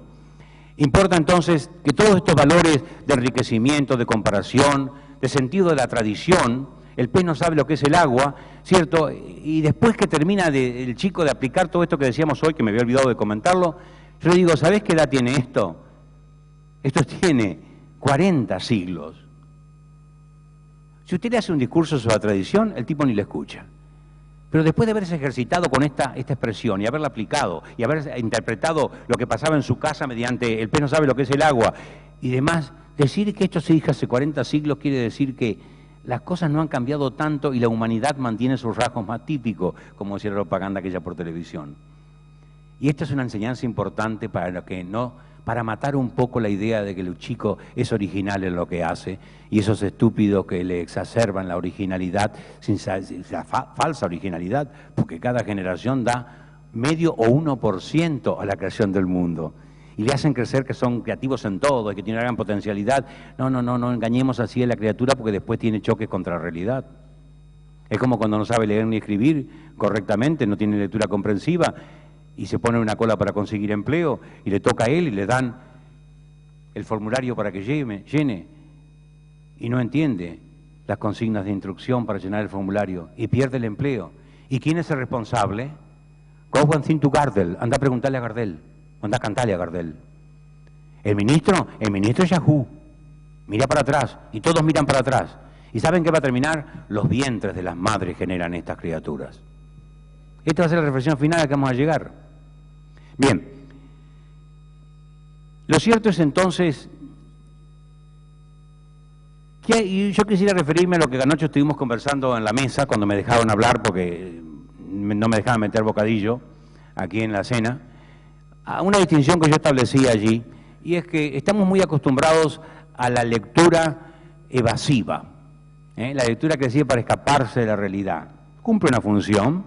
Importa entonces que todos estos valores de enriquecimiento, de comparación, de sentido de la tradición, el pez no sabe lo que es el agua, ¿cierto? Y después que termina el chico de aplicar todo esto que decíamos hoy, que me había olvidado de comentarlo, yo le digo, ¿sabés qué edad tiene esto? Esto tiene 40 siglos. Si usted le hace un discurso sobre la tradición, el tipo ni le escucha. Pero después de haberse ejercitado con esta expresión y haberla aplicado y haber interpretado lo que pasaba en su casa mediante el pez no sabe lo que es el agua y demás, decir que esto se dijo hace 40 siglos quiere decir que las cosas no han cambiado tanto y la humanidad mantiene sus rasgos más típicos, como decía la propaganda aquella por televisión. Y esta es una enseñanza importante para matar un poco la idea de que el chico es original en lo que hace y esos estúpidos que le exacerban la originalidad, falsa originalidad, porque cada generación da medio o 1% a la creación del mundo. Y le hacen crecer que son creativos en todo y que tienen una gran potencialidad. No engañemos así a la criatura porque después tiene choques contra la realidad. Es como cuando no sabe leer ni escribir correctamente, no tiene lectura comprensiva y se pone una cola para conseguir empleo y le toca a él y le dan el formulario para que llene y no entiende las consignas de instrucción para llenar el formulario y pierde el empleo. ¿Y quién es el responsable? Go and think to Gardel, anda a preguntarle a Gardel. Anda a cantarle a Gardel. El ministro es Yahoo. Mira para atrás y todos miran para atrás. ¿Y saben qué va a terminar? Los vientres de las madres generan estas criaturas. Esta va a ser la reflexión final a la que vamos a llegar. Bien. Lo cierto es entonces Y yo quisiera referirme a lo que anoche estuvimos conversando en la mesa, cuando me dejaron hablar, porque no me dejaban meter bocadillo aquí en la cena, a una distinción que yo establecí allí, y es que estamos muy acostumbrados a la lectura evasiva, la lectura que sirve para escaparse de la realidad. Cumple una función.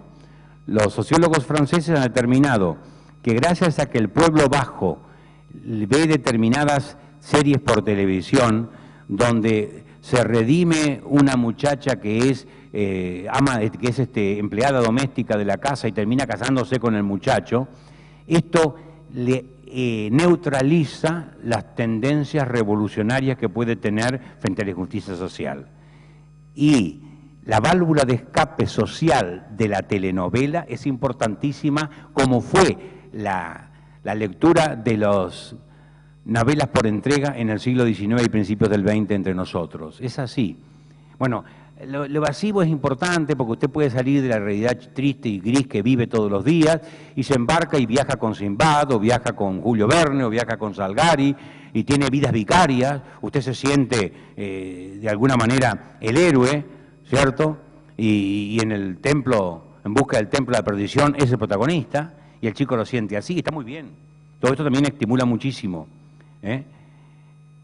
Los sociólogos franceses han determinado que gracias a que el pueblo bajo ve determinadas series por televisión donde se redime una muchacha que es empleada doméstica de la casa y termina casándose con el muchacho, esto le neutraliza las tendencias revolucionarias que puede tener frente a la injusticia social. Y la válvula de escape social de la telenovela es importantísima, como fue la lectura de las novelas por entrega en el siglo XIX y principios del XX entre nosotros. Es así. Bueno, lo evasivo es importante porque usted puede salir de la realidad triste y gris que vive todos los días y se embarca y viaja con Sinbad, o viaja con Julio Verne, o viaja con Salgari, y tiene vidas vicarias. Usted se siente de alguna manera el héroe, ¿cierto? Y en el templo, en busca del templo de la perdición, es el protagonista, y el chico lo siente así, está muy bien. Todo esto también estimula muchísimo.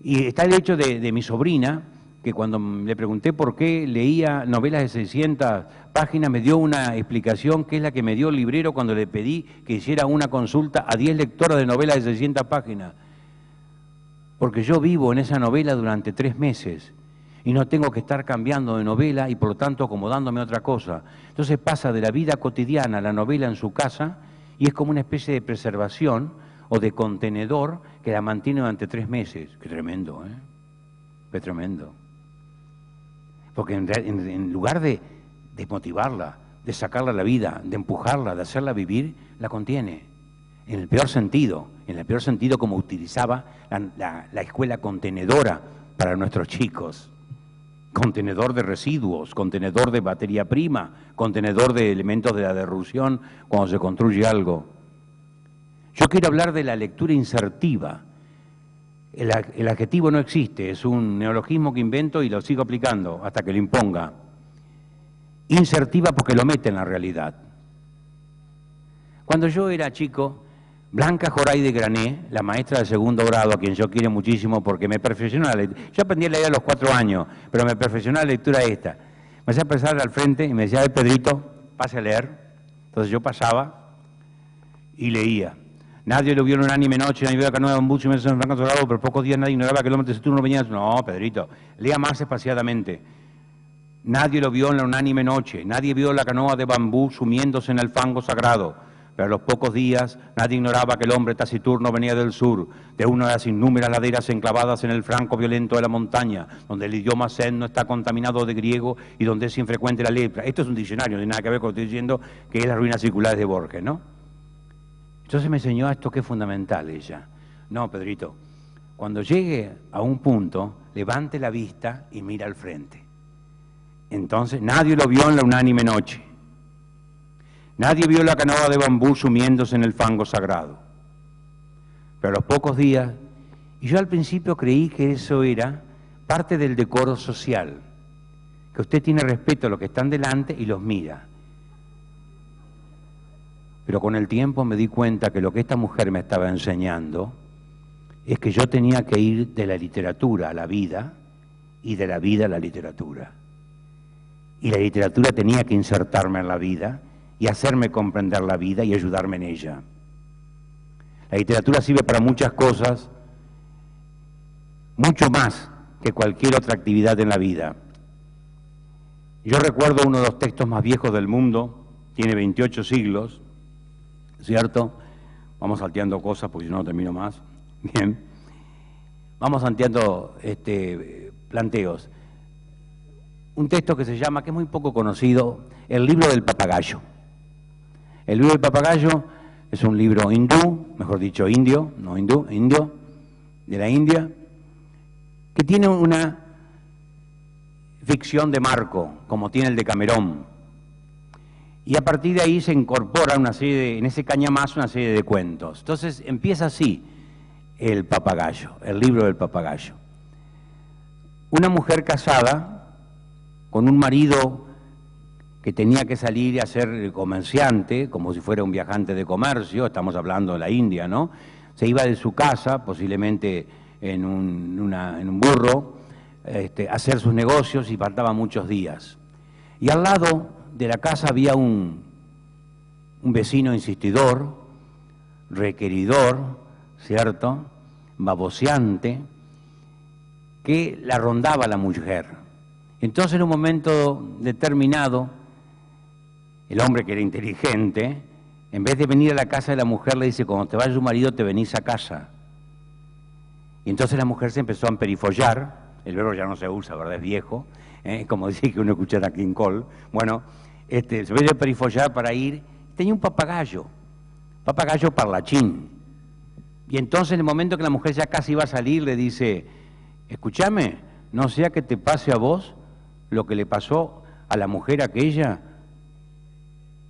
Y está el hecho de mi sobrina, que cuando le pregunté por qué leía novelas de 600 páginas, me dio una explicación que es la que me dio el librero cuando le pedí que hiciera una consulta a 10 lectoras de novelas de 600 páginas. Porque yo vivo en esa novela durante 3 meses y no tengo que estar cambiando de novela y por lo tanto acomodándome a otra cosa. Entonces pasa de la vida cotidiana a la novela en su casa y es como una especie de preservación o de contenedor que la mantiene durante 3 meses. Qué tremendo, ¿eh? Qué tremendo. Porque en lugar de motivarla, de sacarla a la vida, de empujarla, de hacerla vivir, la contiene. En el peor sentido como utilizaba la escuela contenedora para nuestros chicos. Contenedor de residuos, contenedor de materia prima, contenedor de elementos de la derrupción cuando se construye algo. Yo quiero hablar de la lectura insertiva. El adjetivo no existe, es un neologismo que invento y lo sigo aplicando hasta que lo imponga. Insertiva porque lo mete en la realidad. Cuando yo era chico, Blanca Joray Grané, la maestra de segundo grado, a quien yo quiero muchísimo porque me perfeccionó la lectura. Yo aprendí a leer a los 4 años, pero me perfeccionó la lectura esta. Me hacía pasar al frente y me decía, Pedrito, pase a leer. Entonces yo pasaba y leía. Nadie lo vio en Unánime Noche, nadie vio la canoa de Bambú, en Franco Dorado, pero pocos días nadie ignoraba que el hombre de Saturno venía. No, Pedrito, lea más espaciadamente. Nadie lo vio en la Unánime Noche, nadie vio la canoa de bambú sumiéndose en el fango sagrado, pero a los pocos días nadie ignoraba que el hombre taciturno venía del sur, de una de las innúmeras laderas enclavadas en el flanco violento de la montaña, donde el idioma zen no está contaminado de griego y donde es infrecuente la lepra. Esto es un diccionario, no tiene nada que ver con lo que estoy diciendo, que es las ruinas circulares de Borges, ¿no? Entonces me enseñó esto que es fundamental ella. No, Pedrito, cuando llegue a un punto, levante la vista y mira al frente. Entonces, nadie lo vio en la Unánime Noche. Nadie vio la canoa de bambú sumiéndose en el fango sagrado. Pero a los pocos días, y yo al principio creí que eso era parte del decoro social, que usted tiene respeto a los que están delante y los mira. Pero con el tiempo me di cuenta que lo que esta mujer me estaba enseñando es que yo tenía que ir de la literatura a la vida y de la vida a la literatura. Y la literatura tenía que insertarme en la vida y hacerme comprender la vida y ayudarme en ella. La literatura sirve para muchas cosas, mucho más que cualquier otra actividad en la vida. Yo recuerdo uno de los textos más viejos del mundo, tiene 28 siglos, ¿cierto? Vamos salteando cosas porque si no termino más. Bien. Vamos salteando planteos. Un texto que se llama, que es muy poco conocido, El libro del papagayo. El libro del papagayo es un libro hindú, mejor dicho indio, no hindú, indio, de la India, que tiene una ficción de marco, como tiene el de Camerón. Y a partir de ahí se incorpora una serie en ese cañamazo una serie de cuentos. Entonces empieza así el papagayo, el libro del papagayo. Una mujer casada con un marido que tenía que salir a ser comerciante, como si fuera un viajante de comercio, estamos hablando de la India, ¿no? Se iba de su casa, posiblemente en un burro, a hacer sus negocios y faltaba muchos días. Y al lado de la casa había un vecino insistidor, requeridor, ¿cierto?, baboseante, que la rondaba a la mujer. Entonces, en un momento determinado, el hombre, que era inteligente, en vez de venir a la casa de la mujer, le dice: cuando te vaya tu marido, te venís a casa. Y entonces la mujer se empezó a emperifollar, el verbo ya no se usa, ¿verdad? Es viejo, como decía que uno escuchara a King Cole. Bueno, se empezó a emperifollar para ir. Tenía un papagayo parlachín. Y entonces, en el momento que la mujer ya casi iba a salir, le dice: escúchame, no sea que te pase a vos lo que le pasó a la mujer aquella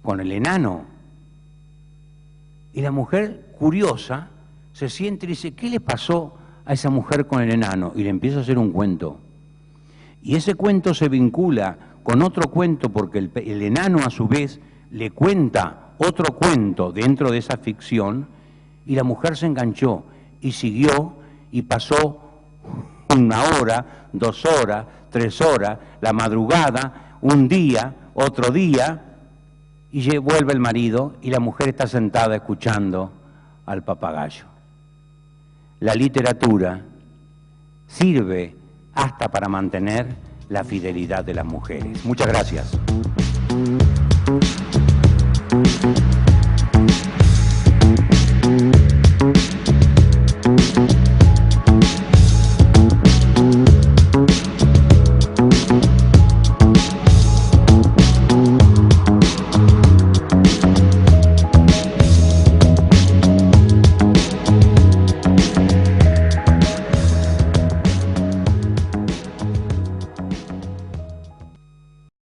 con el enano. Y la mujer, curiosa, se siente y dice: ¿qué le pasó a esa mujer con el enano? Y le empieza a hacer un cuento. Y ese cuento se vincula con otro cuento, porque el enano, a su vez, le cuenta otro cuento dentro de esa ficción, y la mujer se enganchó y siguió, y pasó 1 hora, 2 horas, 3 horas, la madrugada, un día, otro día, y vuelve el marido y la mujer está sentada escuchando al papagayo. La literatura sirve hasta para mantener la fidelidad de las mujeres. Muchas gracias.